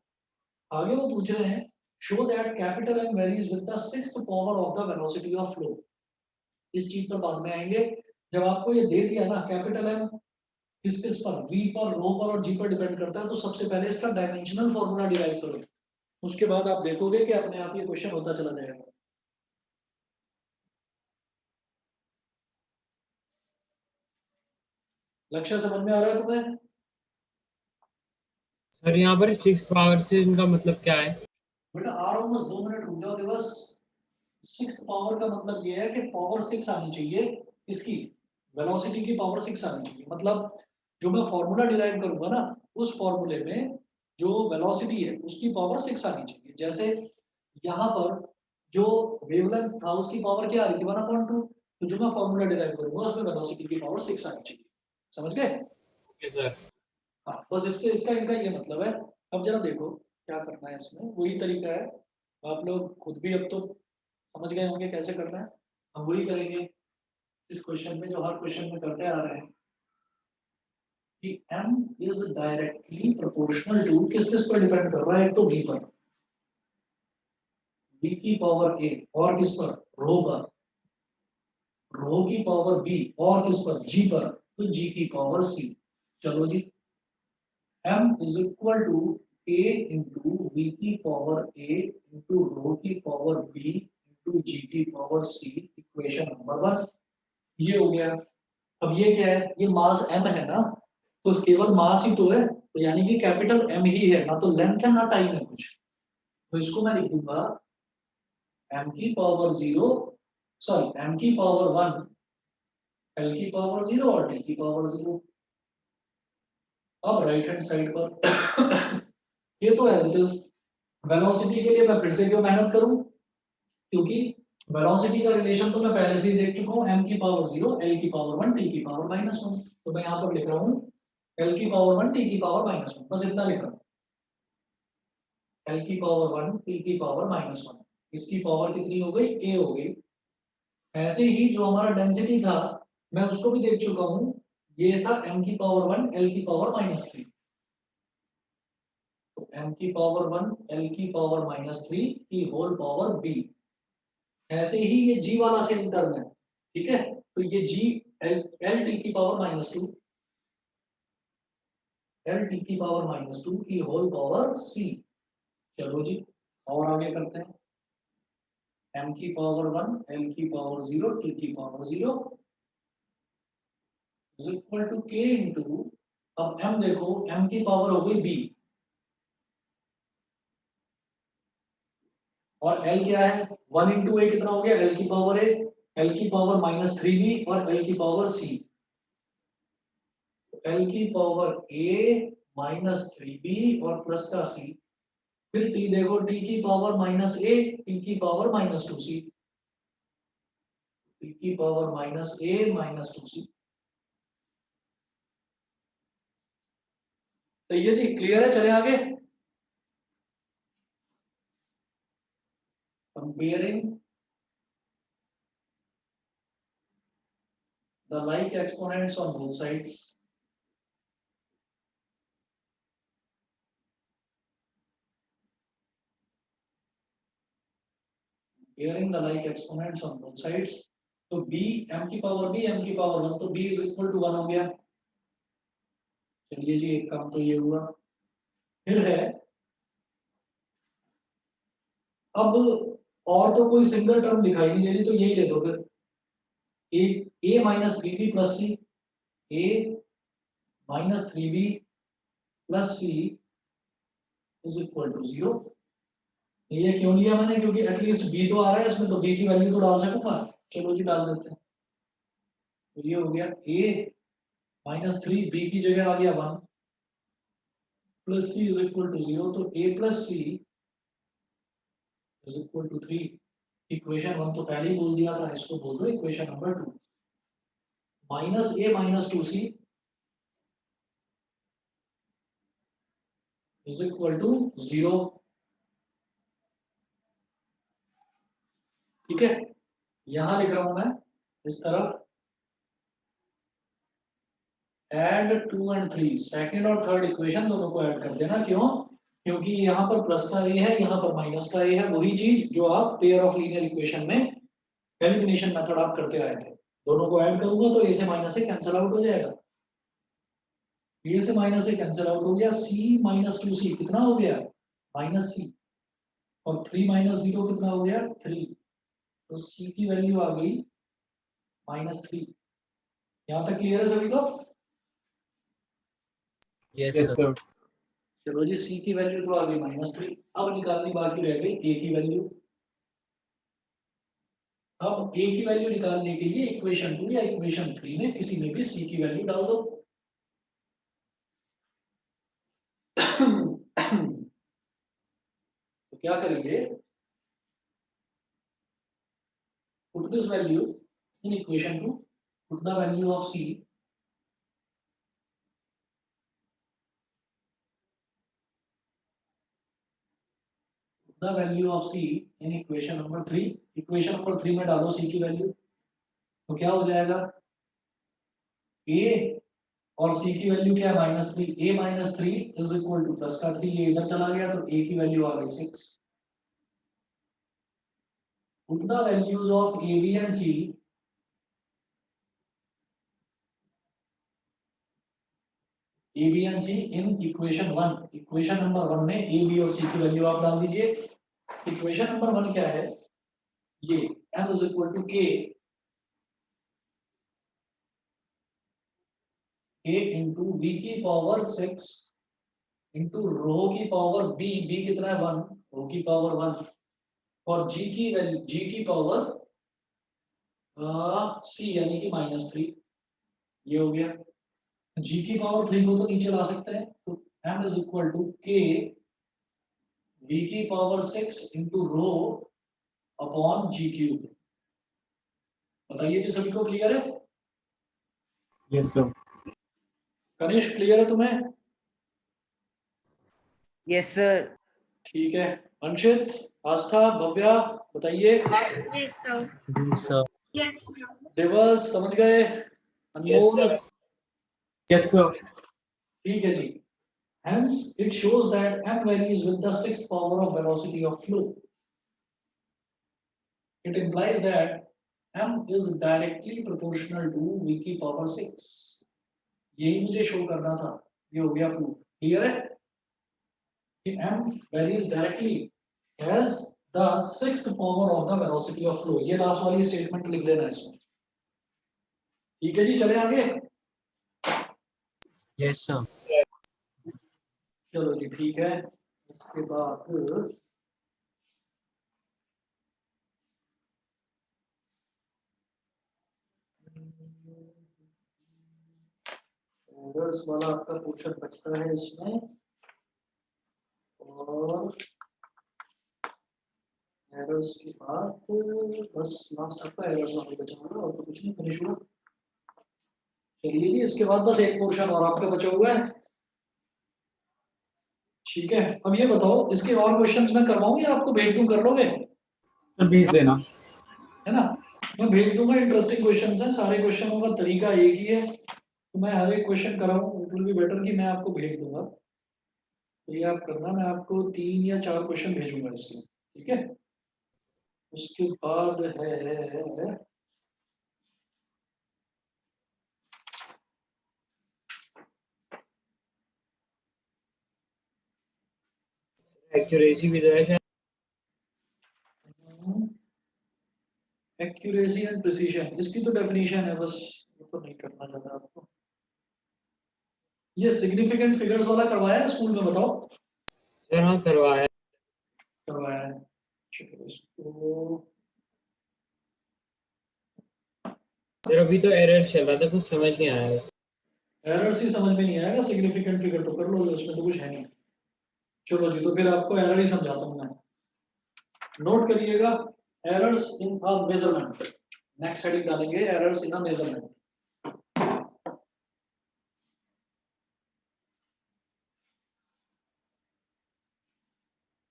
आगे वो पूछ रहे हैं, show that capital M varies with the sixth power of the velocity of flow. इस चीज पर बाद में आएंगे, जब आपको ये दे दिया ना कैपिटल एम किस किस पर, v पर, रो पर और g पर डिपेंड करता है, तो सबसे पहले इसका डायमेंशनल फॉर्मूला डिराइव करो, उसके बाद आप देखोगे कि अपने आप ये क्वेश्चन होता चला जाएगा। लक्ष्य समझ में आ रहा है तुम्हें? सर यहाँ पर 6 पावर से इनका मतलब क्या है? बेटा आ रहा हूँ, बस 2 मिनट रुक जाओ दिवस। 6 पावर का मतलब ये है कि पावर 6 आनी चाहिए, इसकी वेलोसिटी की पावर 6 आनी चाहिए, मतलब जो मैं फॉर्मूला डिराइव करूंगा ना उस फॉर्मूले में जो वेलोसिटी है उसकी पावर 6 आनी चाहिए। जैसे यहाँ पर जो वेवलेंथ था उसकी पावर क्या आ रही थी, 1/2, तो जो मैं फॉर्मूला डिराइव करूंगा उसमें वेलोसिटी की पावर 6 आनी चाहिए। समझ गए? Okay sir. हाँ, बस इससे इसका इनका ये मतलब है। अब जरा देखो क्या करना है, इसमें वही तरीका है, आप लोग खुद भी अब तो समझ गए होंगे कैसे करना है, हम वही करेंगे इस क्वेश्चन में जो हर क्वेश्चन में करते आ रहे हैं कि m is directly proportional to, किस किस पर डिपेंड कर रहा है, एक तो v पर, v की पावर a, और किस पर, रो पर, रो की पावर b, और किस पर, g पर, तो g की पावर c। चलो जी, m is equal to a into v की पावर a इंटू रो की पावर b इंटू g की पावर c, इक्वेशन नंबर 1। ये हो गया। अब ये क्या है, ये मास m है ना, तो केवल मास ही तो है, तो यानी कि कैपिटल M ही है, ना तो लेंथ है ना टाइम है कुछ, तो इसको मैं लिखूंगा m की पावर 0, सॉरी m की पावर 1, l की पावर 0 और t की पावर 0। अब राइट हैंड साइड पर ये तो एज इट इज। वेलोसिटी के लिए मैं फिर से क्यों मेहनत करूं, क्योंकि वेलोसिटी का रिलेशन तो मैं पहले से ही देख चुका हूं, m की पावर 0, l की पावर 1, t की पावर -1। तो मैं यहाँ पर लिख रहा हूँ l की पावर 1, t की पावर -1, बस इतना लिख रहा हूँ। l की पावर 1, t की पावर -1, इसकी पावर कितनी हो गई, a हो गई। ऐसे ही जो हमारा डेंसिटी था मैं उसको भी देख चुका हूँ, ये था m की पावर 1, l की पावर -3। तो m की पावर 1, l की पावर -3 की होल पावर b। ऐसे ही ये g वाला सेम टर्म है, ठीक है। तो ये g l t की पावर -2, l t की पावर -2 की होल पावर c। चलो जी और आगे करते हैं। m की पावर 1, l की पावर 0, t की power 0 is equal to k into, अब m देखो, m की पावर हो गई b और l क्या है, 1 इंटू a कितना हो गया, l की पावर a, l की पावर -3b और l की पावर c। l की पावर a -3b और प्लस का c। फिर t देखो, t की पावर -a, t की पावर -2c, t की पावर -a -2c। तो ये जी क्लियर है, चले आगे। Comparing the like exponents on both sides. Comparing the like exponents on both sides. तो b m की पावर b, m की पावर 1, तो b इज इक्वल टू 1 हो गया। चलिए जी एक काम तो ये हुआ। फिर है अब और तो कोई सिंगल टर्म दिखाई नहीं दे रही, तो यही ले दो फिर, a -3b plus c, a -3b plus c is equal to 0। ये क्यों लिया मैंने, क्योंकि एटलीस्ट b तो आ रहा है इसमें, तो b की वैल्यू तो डाल सकूंगा। चलो जी डाल देते हैं। तो ये हो गया a -3, b की जगह आ गया 1 plus c is equal to 0। तो a plus c is equal to 3। Equation 1 तो पहले ही बोल दिया था, इसको बोल दो equation number 2। -a -2c is equal to 0। ठीक है, यहां लिख रहा हूं मैं इस तरफ ऐड 2 और 3, सेकंड और थर्ड इक्वेशन दोनों को ऐड कर देना। क्यों, क्योंकि यहाँ पर प्लस का a है, यहाँ पर माइनस का a है, वही चीज जो आप पेयर ऑफ लीनियर इक्वेशन में एलिमिनेशन मेथड आप करके आए थे। दोनों को ऐड करूंगा तो a से माइनस से कैंसिल आउट हो जाएगा, a से माइनस से कैंसिल आउट हो गया, c -2c कितना हो गया, -c, और 3 -0 कितना हो गया, 3। तो c की वैल्यू आ गई -3। यहाँ तक क्लियर है सभी को। Yes Yes, sir. sir. चलो जी c की वैल्यू तो आ गई -3। अब निकालनी बाकी रह गई a की वैल्यू। अब a की वैल्यू निकालने के लिए इक्वेशन 2 या इक्वेशन 3 में किसी में भी c की वैल्यू डाल दो। तो क्या करेंगे, put this value in equation 2, put the value of c, the value of c in equation number 3। equation number 3 में डालो c की वैल्यू, तो क्या हो जाएगा, a और c की वैल्यू क्या है, -3, a -3 is equal two plus का 3, ये इधर चला गया तो a की वैल्यू आ गई 6। put the values of a b and c a b and c in equation 1। equation number 1 में a b और c की वैल्यू आप डाल दीजिए। इक्वेशन नंबर 1 क्या है, ये m is equal to k into v की पावर 6 इंटू रो की पावर b, b कितना है 1, rho की पावर 1 और g की वैल्यू g की पावर c यानी कि -3, ये हो गया। g की पावर 3 को तो नीचे ला सकते हैं, तो m is equal to k v की power 6 into rho upon g cube. बताइए जी, सभी को क्लियर है? Yes, sir. कनिष्क क्लियर है तुम्हें? Yes sir. ठीक है। अंशित, आस्था, भव्या बताइए। Yes, sir. Sir Yes, sir. दिवस समझ गए? Yes, अनमोल? sir. Yes, sir. ठीक है जी। Hence, it shows that m varies with the sixth power of velocity of flow. It implies that m is directly proportional to v की power 6। यही मुझे show करना था, ये हो गया प्रूफ। क्लियर है कि m varies directly as the sixth power of the velocity of flow। ये लास्ट वाली स्टेटमेंट लिख लेना इसमें। ठीक है जी, चले आगे। Yes sir. चलो जी, ठीक है। इसके बाद एरर्स वाला आपका क्वेश्चन बचता है इसमें, और एरर्स के बाद बस लास्ट आपका एरर्स वाला बचा होगा, और तो कुछ नहीं फिनिश हुआ। चलिए जी, इसके बाद बस एक पोर्शन और आपका बचा हुआ है। ठीक है, अब ये बताओ, इसके और क्वेश्चंस मैं करवाऊं या आपको भेज दूं, कर लोगे? Sir, भेज देना। है ना, मैं भेज दूंगा। इंटरेस्टिंग क्वेश्चंस हैं, सारे क्वेश्चनों का तरीका एक ही है, तो मैं हर एक क्वेश्चन कराऊं, इट विल बी बेटर कि मैं आपको भेज दूंगा। तो ये आप करना, मैं आपको 3 या 4 क्वेश्चन भेजूंगा इसके, ठीक है। उसके बाद है एक्यूरेसी भी तो है शायद। एक्यूरेसी एंड प्रिसीजन, इसकी तो डेफिनेशन है, बस वो तो नहीं करना चाहता आपको। ये सिग्निफिकेंट फिगर्स वाला करवाया है स्कूल में, बताओ? सर हाँ करवाया। करवाया है। चलो इसको, सर अभी तो एरर चल रहा था, कुछ समझ नहीं आया। एरर्स ही समझ में नहीं आएगा, सिग्निफिकेंट फिगर तो कर लो, उसमें तो कुछ है नहीं। चलो जी, तो फिर आपको एरर ही समझाता हूँ मैं। नोट करिएगा, errors in a measurement. Next heading डालेंगे, एरर्स इन अ मेजरमेंट।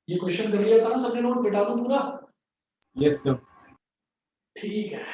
ये क्वेश्चन कर लिया था ना सबने, नोट बिठा दूं पूरा? Yes, sir. ठीक है।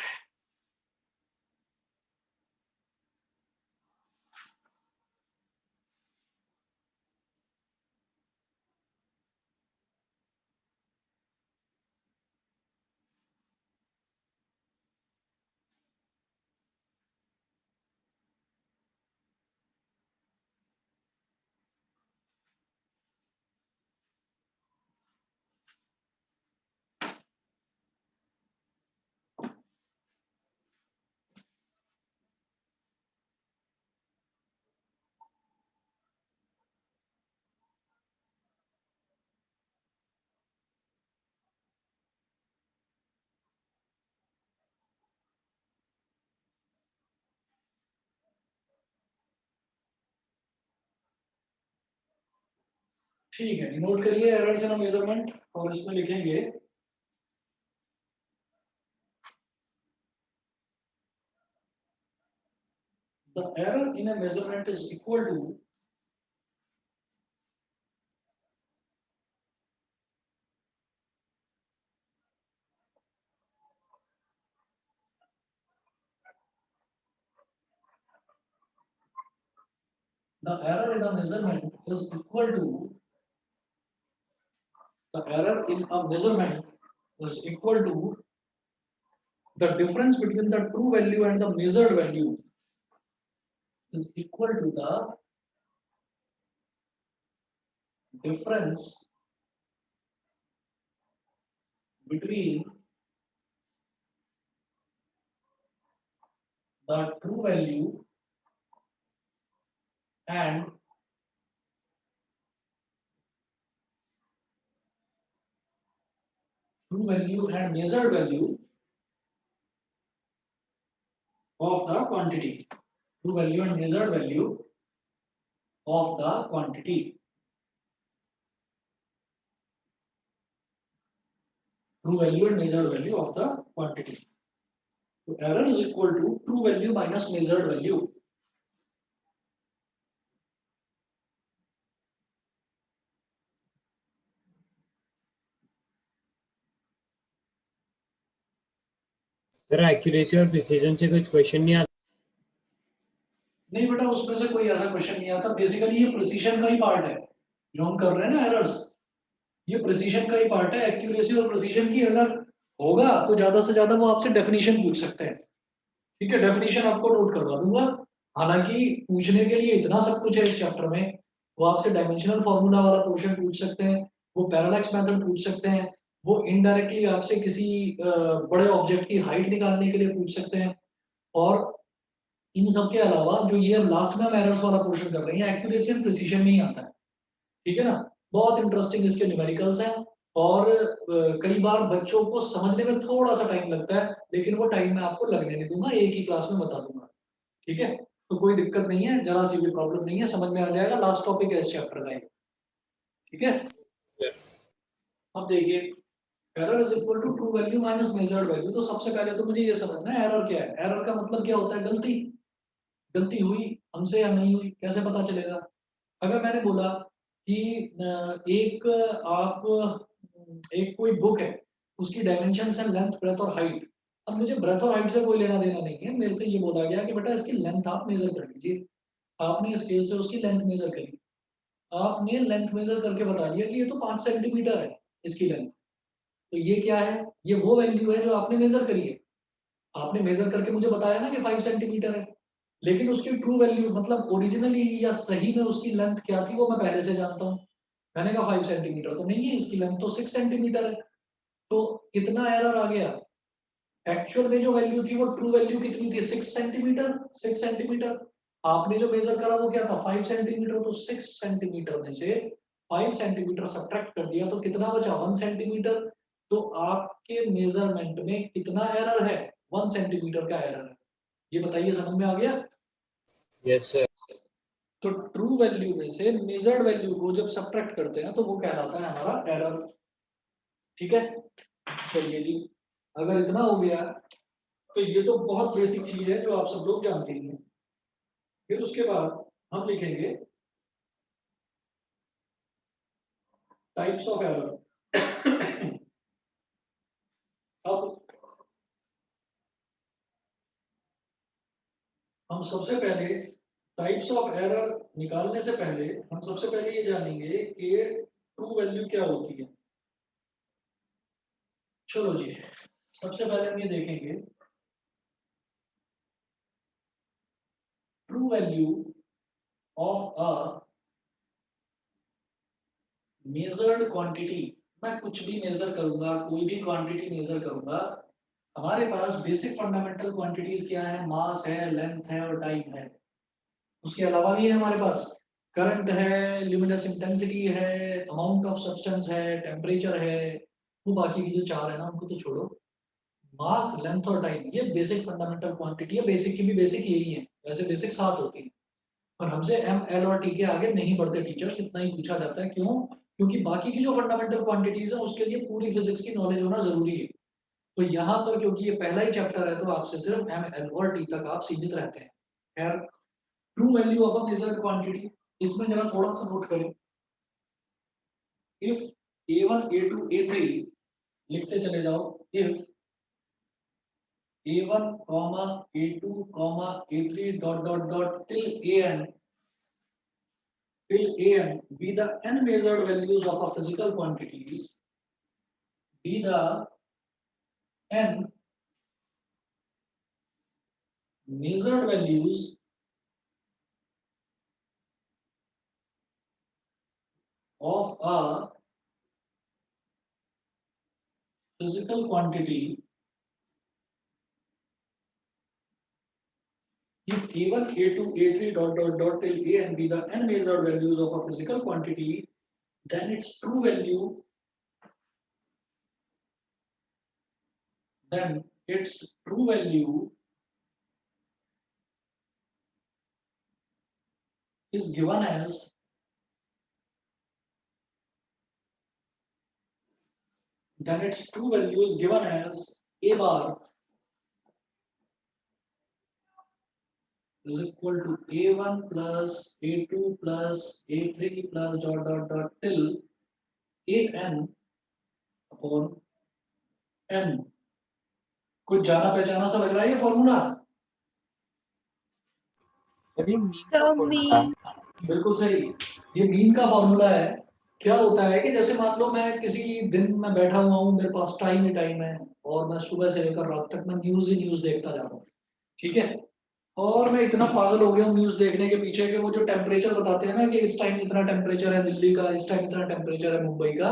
ठीक है, नोट करिए एरर्स इन अ मेजरमेंट, और इसमें लिखेंगे the error in a measurement is equal to the error in a measurement is equal to the error in a measurement is equal to the difference between the true value and the measured value is equal to the difference between the true value and true value and measured value of the quantity. True value and measured value of the quantity. True value and measured value of the quantity. So error is equal to true value minus measured value. Sir accuracy और precision से कुछ question नहीं आता? नहीं बेटा, उसमें से कोई ऐसा क्वेश्चन नहीं आता। बेसिकली ये प्रिसीजन का ही पार्ट है जो हम कर रहे हैं ना एरर्स, ये प्रिसीजन का ही पार्ट है। एक्यूरेसी और प्रिसीजन की अगर होगा तो ज्यादा से ज्यादा वो आपसे डेफिनेशन पूछ सकते हैं। ठीक है, डेफिनेशन आपको नोट करवा दूंगा। हालांकि पूछने के लिए इतना सब कुछ है इस चैप्टर में। वो आपसे डायमेंशनल फॉर्मूला वाला क्वेश्चन पूछ सकते हैं, वो पैरालैक्स मेथड पूछ सकते हैं, वो इनडायरेक्टली आपसे किसी बड़े ऑब्जेक्ट की हाइट निकालने के लिए पूछ सकते हैं। और इन सब के अलावा जो ये लास्ट में हम एरर्स वाला क्वेश्चन कर रहे हैं, एक्यूरेसी एंड प्रिसीजन में ही आता है। ठीक है ना, बहुत इंटरेस्टिंग इसके न्यूमेरिकल्स हैं। और कई बार बच्चों को समझने में थोड़ा सा टाइम लगता है, लेकिन वो टाइम मैं आपको लगने नहीं दूंगा, एक ही क्लास में बता दूंगा। ठीक है, तो कोई दिक्कत नहीं है, जरा सी भी प्रॉब्लम नहीं है, समझ में आ जाएगा। लास्ट टॉपिक है इस चैप्टर का। ठीक है, अब देखिए, error is equal to true value minus measured value. तो सबसे पहले तो मुझे ये समझना है एरर क्या है। एरर का मतलब क्या होता है? गलती। गलती हुई हमसे या नहीं हुई, कैसे पता चलेगा? अगर मैंने बोला कि एक एक कोई बुक है, उसकी डायमेंशन है लेंथ, ब्रेथ और हाइट। अब मुझे ब्रेथ और हाइट से कोई लेना देना नहीं है, मेरे से ये बोला गया कि बेटा इसकी लेंथ आप मेजर कर लीजिए। आपने स्केल से उसकी लेंथ मेजर करी, आपने लेंथ मेजर करके बता दिया कि ये तो 5 सेंटीमीटर है इसकी लेंथ। तो ये क्या है? ये वो वैल्यू है जो आपने मेजर करी है। आपने मेजर करके मुझे बताया ना कि 5 सेंटीमीटर है, लेकिन उसकी ट्रू वैल्यू मतलब ओरिजिनली या सही में उसकी लेंथ क्या थी वो मैं पहले से जानता हूँ। मैंने कहा 5 सेंटीमीटर तो नहीं है, इसकी लेंथ तो 6 सेंटीमीटर है। तो कितना एरर आ गया? एक्चुअल में जो वैल्यू थी वो ट्रू वैल्यू कितनी थी? 6 सेंटीमीटर। 6 सेंटीमीटर। आपने जो मेजर करा वो क्या था? 5 सेंटीमीटर। तो 6 सेंटीमीटर में से 5 सेंटीमीटर सब्ट्रैक्ट कर दिया तो कितना बचा? 1 सेंटीमीटर। तो आपके मेजरमेंट में कितना एरर है? 1 सेंटीमीटर का एरर है। ये बताइए, समझ में आ गया? Yes sir. तो ट्रू वैल्यू में से मेजर्ड वैल्यू को जब सब्ट्रैक्ट करते हैं तो वो कहलाता है हमारा एरर। ठीक है, चलिए जी, अगर इतना हो गया तो ये तो बहुत बेसिक चीज है जो आप सब लोग जानते हैं। फिर उसके बाद हम लिखेंगे टाइप्स ऑफ एरर। अब हम सबसे पहले टाइप्स ऑफ एरर निकालने से पहले हम सबसे पहले ये जानेंगे कि ट्रू वैल्यू क्या होती है। चलो जी, सबसे पहले हम ये देखेंगे true value of a measured quantity. मैं कुछ भी मेजर करूंगा, कोई भी क्वांटिटी मेजर करूंगा, हमारे पास बेसिक फंडामेंटल क्वांटिटीज क्या है? मास है, लेंथ है और टाइम है। उसके अलावा भी है हमारे पास करंट है, ल्यूमिनस इंटेंसिटी है, अमाउंट ऑफ सब्सटेंस है, टेम्परेचर है। वो बाकी की जो चार है ना उनको तो छोड़ो। मास, लेंथ और टाइम, ये बेसिक फंडामेंटल क्वांटिटी है। बेसिक की भी बेसिक यही है, वैसे बेसिक 7 होती है, और हमसे एम, एल और टी के आगे नहीं बढ़ते टीचर्स। इतना ही पूछा जाता है। क्यों? क्योंकि बाकी की जो फंडामेंटल क्वांटिटीज है उसके लिए पूरी फिजिक्स की नॉलेज होना जरूरी है। तो यहाँ पर क्योंकि ये पहला ही चैप्टर है तो आपसे सिर्फ एम, एल और टी तक आप सीमित रहते हैं। खैर, true value of a measured quantity, इसमें जरा थोड़ा सा नोट करें। इफ a1 a2 a3, लिखते चले जाओ। If a1 comma a2 comma a3 dot dot dot till an be the n measured values of a physical quantities, be the n measured values of a physical quantity. If a1 a2 a3 dot dot dot till an be the n measured values of a physical quantity, then its true value then its true value is given as a bar is equal to a1 plus a2 plus a3 plus dot dot dot till an upon n. कुछ जाना पहचाना सा लग रहा है ये formula? Sir ये mean तो का formula है। बिल्कुल सही, ये मीन का फॉर्मूला है। क्या होता है कि जैसे मान लो मैं किसी दिन में बैठा हुआ हूँ, मेरे पास टाइम ही टाइम है और मैं सुबह से लेकर रात तक मैं न्यूज ही न्यूज देखता जा रहा हूँ, ठीक है। और मैं इतना पागल हो गया हूँ न्यूज देखने के पीछे कि वो जो टेम्परेचर बताते हैं ना कि इस टाइम इतना टेम्परेचर है दिल्ली का, इस टाइम इतना टेम्परेचर है मुंबई का,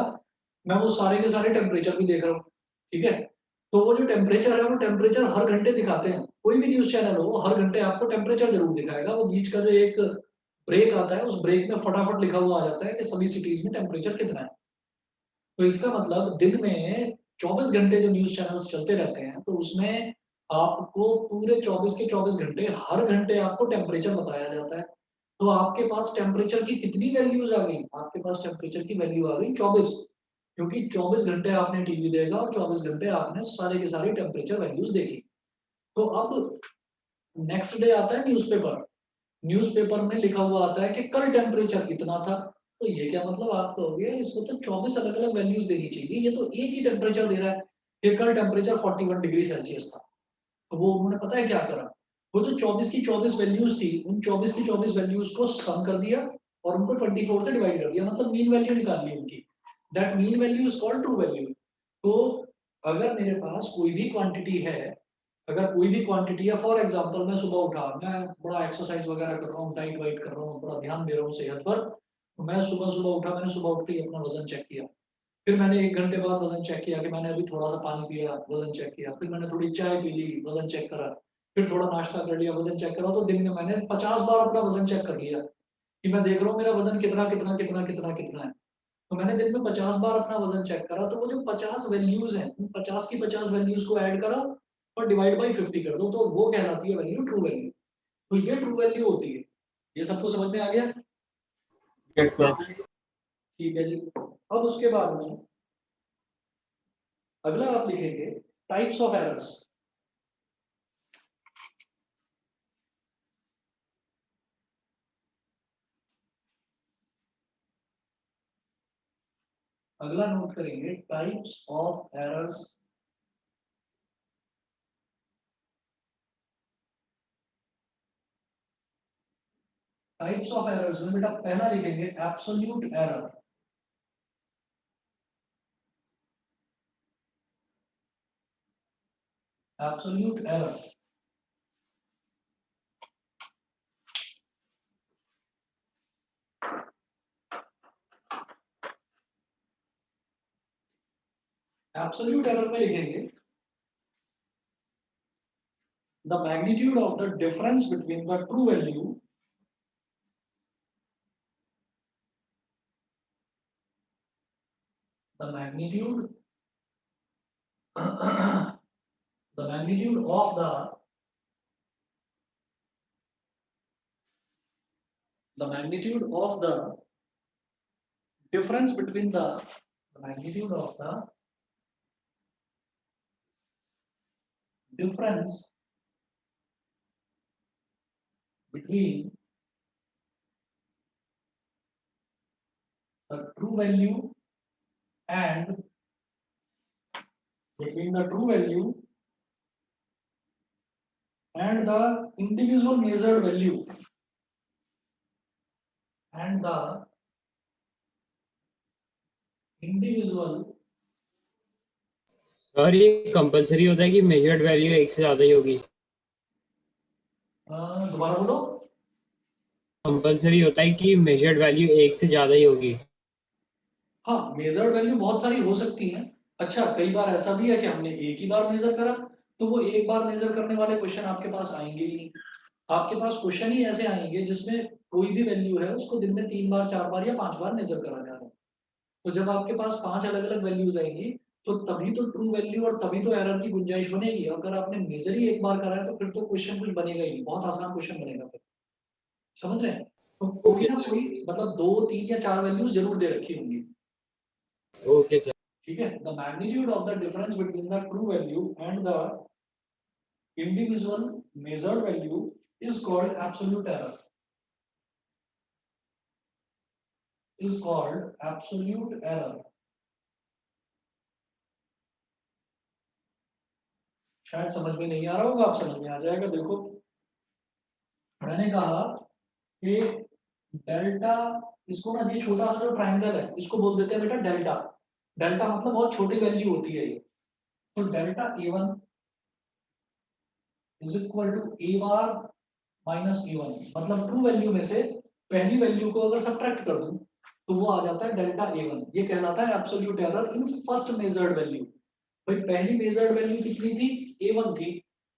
मैं वो सारे के सारे टेम्परेचर भी देख रहा हूँ, ठीक है। तो वो जो टेम्परेचर है वो टेम्परेचर हर घंटे दिखाते हैं, कोई भी न्यूज चैनल हो हर घंटे आपको टेम्परेचर जरूर दिखाएगा। वो बीच का जो एक ब्रेक आता है उस ब्रेक में फटाफट लिखा हुआ आ जाता है कि सभी सिटीज में टेम्परेचर कितना है। तो इसका मतलब दिन में 24 घंटे जो न्यूज चैनल्स चलते रहते हैं तो उसमें आपको पूरे 24 के 24 घंटे हर घंटे आपको टेम्परेचर बताया जाता है। तो आपके पास टेम्परेचर की कितनी वैल्यूज आ गई? आपके पास टेम्परेचर की वैल्यू आ गई 24, क्योंकि 24 घंटे आपने टीवी देखा और 24 घंटे आपने सारे के सारे टेम्परेचर वैल्यूज देखी। तो अब नेक्स्ट डे आता है न्यूज़पेपर, न्यूज़पेपर में लिखा हुआ आता है कि कल टेम्परेचर इतना था। तो ये क्या मतलब? आप कहोगे इसको तो 24 अलग अलग वैल्यूज देनी चाहिए, ये तो एक ही टेम्परेचर दे रहा है कि कल टेम्परेचर 41 डिग्री सेल्सियस था। तो वो उन्होंने पता है क्या करा, वो जो 24 की 24 वैल्यूज थी उन 24 की 24 वैल्यूज को सम कर दिया और उनको 24 से डिवाइड कर दिया, मतलब मीन वैल्यू निकाल ली उनकी। That mean value is called true value. तो अगर मेरे पास कोई भी क्वांटिटी है, अगर कोई भी क्वांटिटी है, फॉर एग्जांपल मैं सुबह उठा, मैं बड़ा एक्सरसाइज वगैरह कर रहा हूँ, डाइट वाइट कर रहा हूँ, बड़ा ध्यान दे रहा हूँ सेहत पर, तो मैं सुबह सुबह उठा, मैंने सुबह उठते ही अपना वजन चेक किया, फिर मैंने 1 घंटे बाद वजन चेक किया कि मैंने अभी थोड़ा सा पानी पिया, वजन चेक किया, फिर मैंने थोड़ी चाय पी ली, वजन चेक करा, फिर थोड़ा नाश्ता कर लिया, वजन चेक करा। तो दिन में मैंने 50 बार अपना वजन चेक कर लिया कि मैं देख रहा हूँ मेरा वजन कितना कितना कितना कितना कितना है। तो मैंने दिन में 50 बार अपना वजन चेक करा, तो वो जो 50 वैल्यूज हैं उन 50 की 50 वैल्यूज को ऐड करो और डिवाइड बाई 50 कर दो, तो वो कहलाती है वैल्यू ट्रू वैल्यू। तो ये ट्रू वैल्यू होती है। ये सबको समझ में आ गया? Yes sir. ठीक है जी। अब उसके बाद में अगला आप लिखेंगे टाइप्स ऑफ एरर्स। अगला नोट करेंगे types of errors. Types of errors में बेटा पहला लिखेंगे absolute error. Absolute error absolute error में लिखेंगे the magnitude of the difference between the true value the magnitude the magnitude of the magnitude of the difference between the magnitude of the difference between the true value and between the true value and the individual measured value and the individual और ये compulsory होता है कि measured value एक से ज्यादा ही होगी? दोबारा बोलो। कंपलसरी होता है कि मेजर्ड वैल्यू एक से ज्यादा ही होगी? हाँ, मेजर्ड वैल्यू बहुत सारी हो सकती है। अच्छा, कई बार ऐसा भी है कि हमने एक ही बार मेजर करा, तो वो एक बार मेजर करने वाले क्वेश्चन आपके पास आएंगे ही नहीं। आपके पास क्वेश्चन ही ऐसे आएंगे जिसमें कोई भी वैल्यू है उसको दिन में 3 बार 4 बार या 5 बार मेजर करा जा रहा है। तो जब आपके पास 5 अलग अलग वैल्यूज आएंगी तो तभी तो ट्रू वैल्यू और तभी तो एरर की गुंजाइश बनेगी। अगर आपने मेजर ही एक बार करा है तो फिर तो क्वेश्चन कुछ बनेगा ही नहीं, बहुत आसान क्वेश्चन बनेगा फिर। समझ रहे हैं? तो कोई ना कोई मतलब 2, 3 या 4 वैल्यूज जरूर दे रखी होंगी। Okay sir. ठीक है, the magnitude of the difference between the true value and the individual measured value is called absolute error, is called absolute error। शायद समझ में नहीं आ रहा होगा, आप समझ में आ जाएगा। देखो मैंने कहा कि डेल्टा, इसको ना ये छोटा सा जो ट्रायंगल है इसको बोल देते हैं बेटा डेल्टा। डेल्टा मतलब बहुत छोटी वैल्यू होती है ये। तो delta A1 is equal to A bar minus A1, मतलब ट्रू वैल्यू में से पहली वैल्यू को अगर सब्ट्रैक्ट कर दूं तो वो आ जाता है डेल्टा A1। ये कहलाता है absolute error in first measured value. भाई पहली मेजर्ड वैल्यू कितनी थी? A1 थी,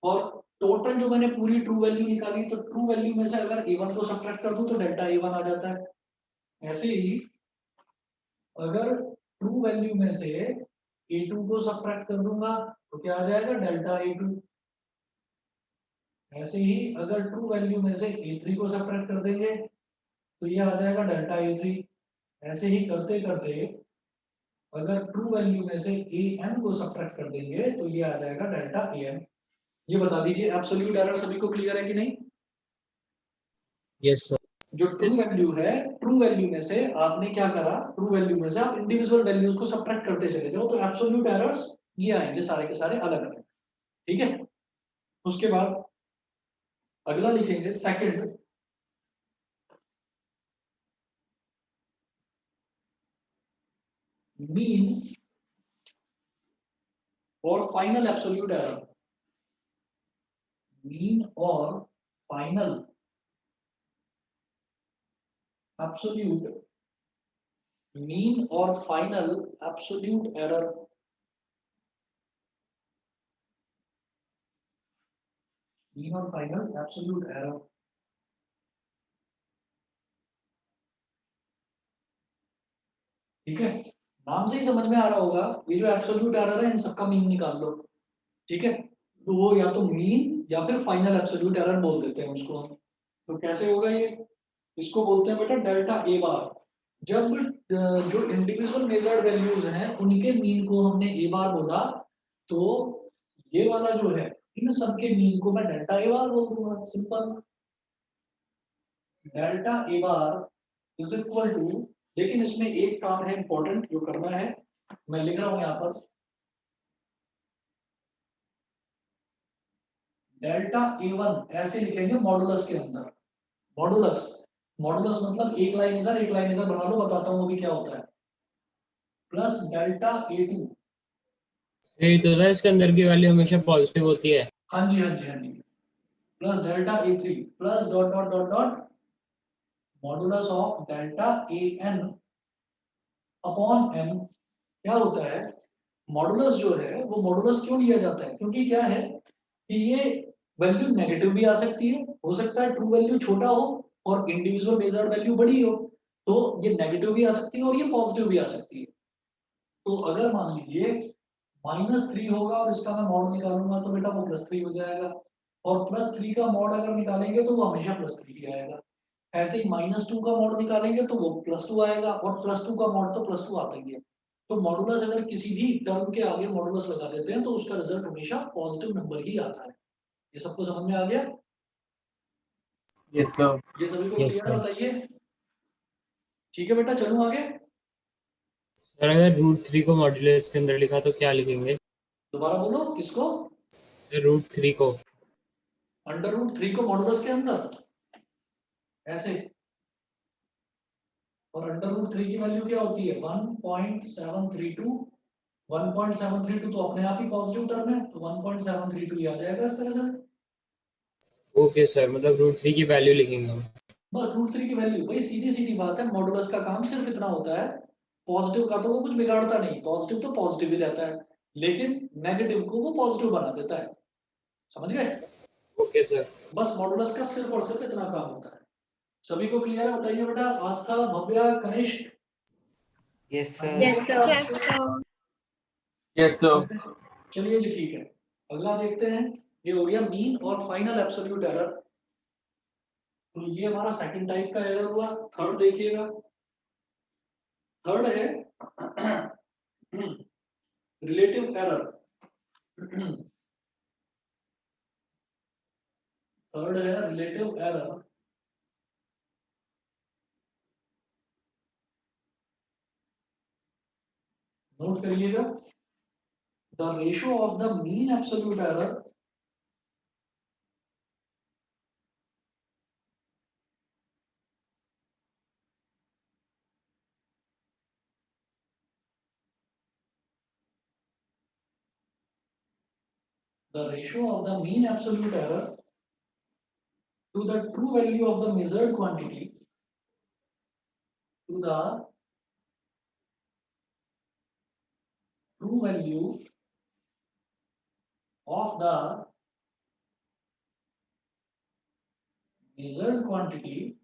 और टोटल जो मैंने पूरी ट्रू वैल्यू निकाली तो ट्रू वैल्यू में से अगर A1 को सब्ट्रैक्ट कर दूं तो डेल्टा A1 आ जाता है। ऐसे ही अगर ट्रू वैल्यू में से A2 को सब्ट्रैक्ट कर दूंगा तो क्या आ जाएगा? Delta A2। ऐसे ही अगर ट्रू वैल्यू में से A3 को सब्ट्रैक्ट कर देंगे तो ये आ जाएगा डेल्टा A3। ऐसे ही करते करते अगर ट्रू वैल्यू में से an को सब्ट्रैक्ट कर देंगे तो ये आ जाएगा डेल्टा an। ये बता दीजिए एब्सोल्यूट एरर सभी को क्लियर है कि नहीं? Yes sir. जो ट्रू वैल्यू है, ट्रू वैल्यू में से आपने क्या करा, ट्रू वैल्यू में से आप इंडिविजुअल वैल्यूज को सब्ट्रैक्ट करते चले जाओ तो एब्सोल्यूट एरर्स ये आएंगे सारे के सारे अलग अलग। ठीक है, उसके बाद अगला लिखेंगे सेकंड, मीन और फाइनल एब्सोल्यूट एरर। मीन और फाइनल एब्सोल्यूट, मीन और फाइनल एब्सोल्यूट एरर। मीन और फाइनल एब्सोल्यूट एरर। ठीक है, नाम से ही समझ में आ रहा होगा, ये जो एब्सोल्यूट एरर है इन सबका मीन निकाल लो। ठीक है, तो वो या तो मीन या फिर फाइनल एब्सोल्यूट एरर बोल देते हैं उसको हम। तो कैसे होगा ये? इसको बोलते हैं बेटा डेल्टा ए बार। जब जो इंडिविजुअल मेजर्ड वैल्यूज हैं उनके मीन को हमने ए बार बोला तो ये वाला जो है इन सबके मीन को मैं डेल्टा ए बार बोल दूंगा। Simple, delta A bar is equal to, लेकिन इसमें एक काम है इंपॉर्टेंट जो करना है, मैं लिख रहा हूं यहां पर डेल्टा A1 ऐसे लिखेंगे मॉडुलस के अंदर। मॉडुलस, मॉडुलस मतलब एक लाइन इधर बना लो, बताता हूँ वो भी क्या होता है। Plus delta A2। यही तो था, इसके अंदर की वैल्यू हमेशा पॉजिटिव होती है। हाँ जी हाँ जी हाँ जी। Plus delta A3 plus dot dot dot dot modulus of delta AN upon n। क्या होता है? मॉडुलस जो है वो मॉडुलस क्यों लिया जाता है? क्योंकि क्या है कि ये वैल्यू नेगेटिव भी आ सकती है, हो सकता है ट्रू वैल्यू छोटा हो और इंडिविजुअल मेजर्ड वैल्यू बड़ी हो, तो ये नेगेटिव भी आ सकती है और ये पॉजिटिव भी आ सकती है। तो अगर मान लीजिए -3 होगा और इसका मैं मॉड निकालूंगा तो बेटा वो +3 हो जाएगा, और +3 का मॉड अगर निकालेंगे तो वो हमेशा +3 ही आएगा। ऐसे ही -2 का मॉड निकालेंगे तो वो +2 आएगा, और +2 का मॉड तो +2 आता ही है। तो मॉडुलस अगर किसी भी टर्म के आगे मॉडुलस लगा देते हैं तो उसका रिजल्ट हमेशा पॉजिटिव नंबर ही आता है। ये सबको समझ में आ गया? Yes, sir. ये सभी को Yes, क्लियर है? sir. बताइए। ठीक है बेटा, चलूं आगे? सर अगर √3 को मॉड्यूलस के अंदर लिखा तो क्या लिखेंगे? दोबारा बोलो, किसको? √3 को। √3 को मॉडुलस के अंदर ऐसे, और √3 की वैल्यू क्या होती है? 1.732। 1.732 तो अपने आप ही पॉजिटिव टर्म है, तो 1.732 ही आ जाएगा इस तरह से। ओके सर, मतलब √3 की वैल्यू लिखेंगे हम। बस √3 की वैल्यू, भाई सीधी सीधी बात है। मॉडुलस का काम सिर्फ इतना होता है, पॉजिटिव का तो वो कुछ बिगाड़ता नहीं, पॉजिटिव तो पॉजिटिव ही रहता है, लेकिन नेगेटिव को वो पॉजिटिव बना देता है। समझ गए? Okay sir. बस मॉडुलस का सिर्फ और सिर्फ इतना काम होता है। सभी को क्लियर है? बताइए बेटा। आस्था, Bhavya, Kanishka. Yes, sir. Yes, sir. Yes, sir. चलिए जी ठीक है, अगला देखते हैं। ये हो गया मीन और फाइनल एब्सोल्यूट एरर। तो ये हमारा सेकंड टाइप का एरर हुआ। थर्ड देखिएगा, थर्ड है रिलेटिव एरर। थर्ड है रिलेटिव एरर। नोट करिएगा, the ratio of the mean absolute error the ratio of the mean absolute error to the true value of the measured quantity to the true value of the measured quantity,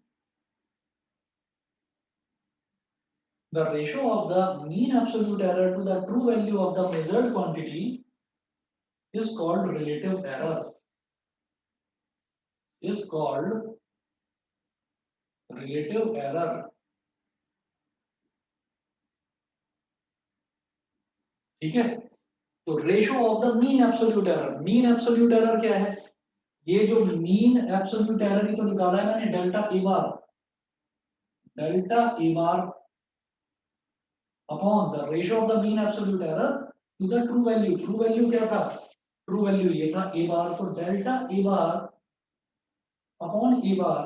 the ratio of the mean absolute error to the true value of the measured quantity is called relative error. Is called relative error. ठीक है, तो ratio of the mean absolute error. Mean absolute error क्या है? ये जो mean absolute error ही तो निकाला है मैंने, delta A bar, delta A bar upon the ratio of the mean absolute error to the true value. True value क्या था? ट्रू वैल्यू ये था ए बार, तो delta A bar upon A bar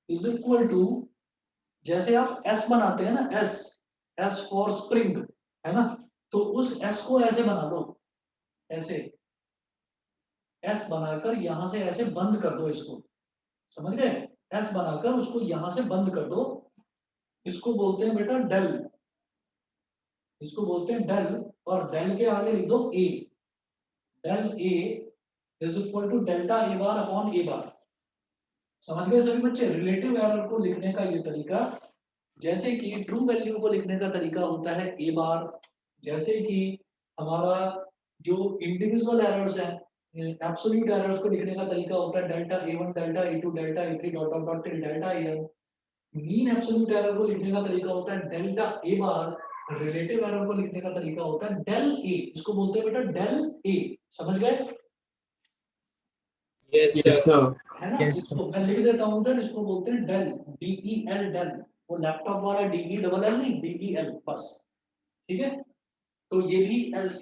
is equal to, जैसे आप S बनाते हैं ना, एस, एस फॉर स्प्रिंग, है ना, तो उस एस को ऐसे बना दो, ऐसे एस बनाकर यहां से ऐसे बंद कर दो इसको, समझ गए? एस बनाकर उसको यहां से बंद कर दो, इसको बोलते हैं बेटा डेल, इसको बोलते हैं डेल, और डेल के आगे लिख दो A. Del A is equal to delta A bar upon A bar. समझ गए सभी बच्चे? रिलेटिव एरर को लिखने का ये तरीका, जैसे कि ट्रू वैल्यू को लिखने का तरीका होता है ए बार, जैसे कि हमारा जो इंडिविजुअल एरर्स हैं, एब्सोल्यूट एरर्स को लिखने का तरीका होता है delta A one, delta A two, delta ए3 dot dot dot till delta N. Mean absolute error को लिखने का तरीका होता है delta A bar, relative error को लिखने का तरीका होता है डेल ए, इसको बोलते हैं बेटा डेल ए। समझ गए? Yes, Yes, sir. sir. है ना? Yes, इसको मैं लिख देता हूँ उधर, इसको बोलते हैं डेल, DEL डेल। वो लैपटॉप वाला DELL नहीं, DEL बस। ठीक है, तो ये भी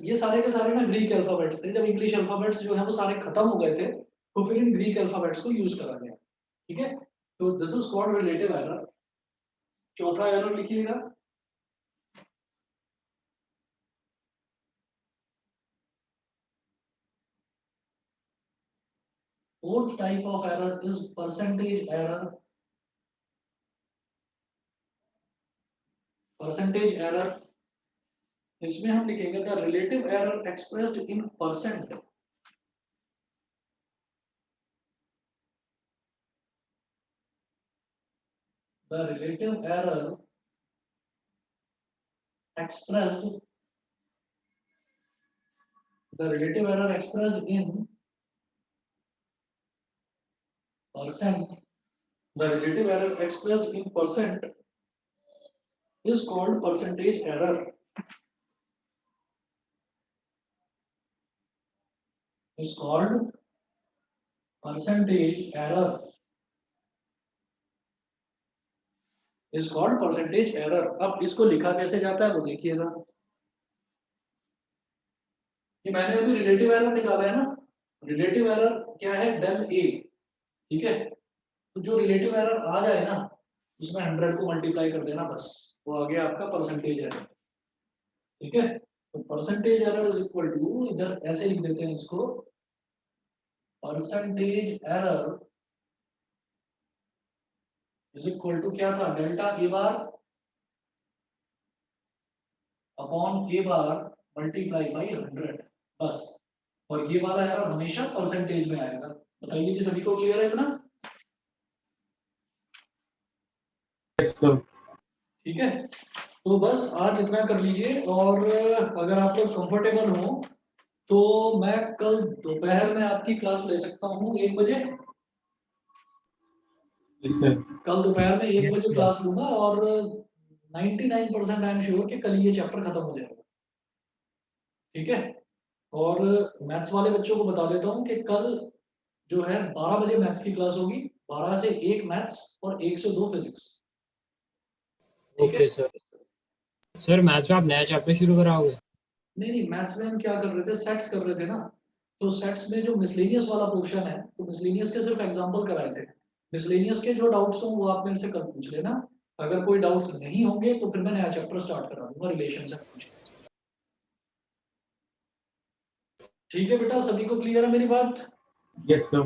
ये सारे के सारे ना ग्रीक अल्फाबेट्स थे। जब इंग्लिश अल्फाबेट्स जो है वो सारे खत्म हो गए थे, तो फिर इन ग्रीक अल्फाबेट्स को यूज करा गया। ठीक है, तो this is called relative error. चौथा एरर लिखिएगा, fourth type of error is percentage error. Percentage error, इसमें हम लिखेंगे the relative error expressed in percent. The relative error expressed, the relative error expressed in percent, the relative error expressed in percent is called percentage error. Is called percentage error. Is called percentage error. अब इसको लिखा कैसे जाता है वो देखिएगा। ये मैंने अभी रिलेटिव एरर निकाला है ना, रिलेटिव एरर क्या है? Del A. ठीक है, तो जो रिलेटिव एरर आ जाए ना, उसमें 100 को मल्टीप्लाई कर देना, बस वो आ गया आपका परसेंटेज एरर। ठीक है, तो percentage error is equal to, इधर ऐसे लिख देते हैं इसको, percentage error is equal to क्या था? Delta A bar upon A bar multiply by 100, बस। और ये वाला एरर हमेशा परसेंटेज में आएगा। बताइए जी, सभी को क्लियर है इतना? Yes, sir. ठीक है, तो बस आज इतना कर लीजिए, और अगर आप लोग कंफर्टेबल हो तो मैं कल दोपहर में आपकी क्लास ले सकता हूँ 1 बजे। Yes, sir. कल दोपहर में 1 Yes, बजे sir. क्लास लूंगा, और 99% आई एम श्योर कि कल ये चैप्टर खत्म हो जाएगा। ठीक है, और मैथ्स वाले बच्चों को बता देता हूँ कि कल जो है 12 बजे मैथ्स की क्लास होगी, 12 से 1 मैथ्स और 1 से 2 फिजिक्स। ठीक है, ओके सर। सर मैथ्स में आप नया चैप्टर शुरू कराओगे? नहीं मैथ्स में हम क्या कर रहे थे, सेट्स कर रहे थे ना। तो सेट्स में जो मिसलेनियस वाला पोर्शन है, तो मिसलेनियस के सिर्फ एग्जांपल कराए थे। मिसलेनियस के जो डाउट्स हो वो आप मेरे से कल पूछ लेना। अगर कोई डाउट्स नहीं होंगे तो फिर मैं नया चैप्टर स्टार्ट करा दूंगा रिलेशन से पूछ। ठीक है बेटा, सभी को क्लियर है मेरी बात? Yes, sir.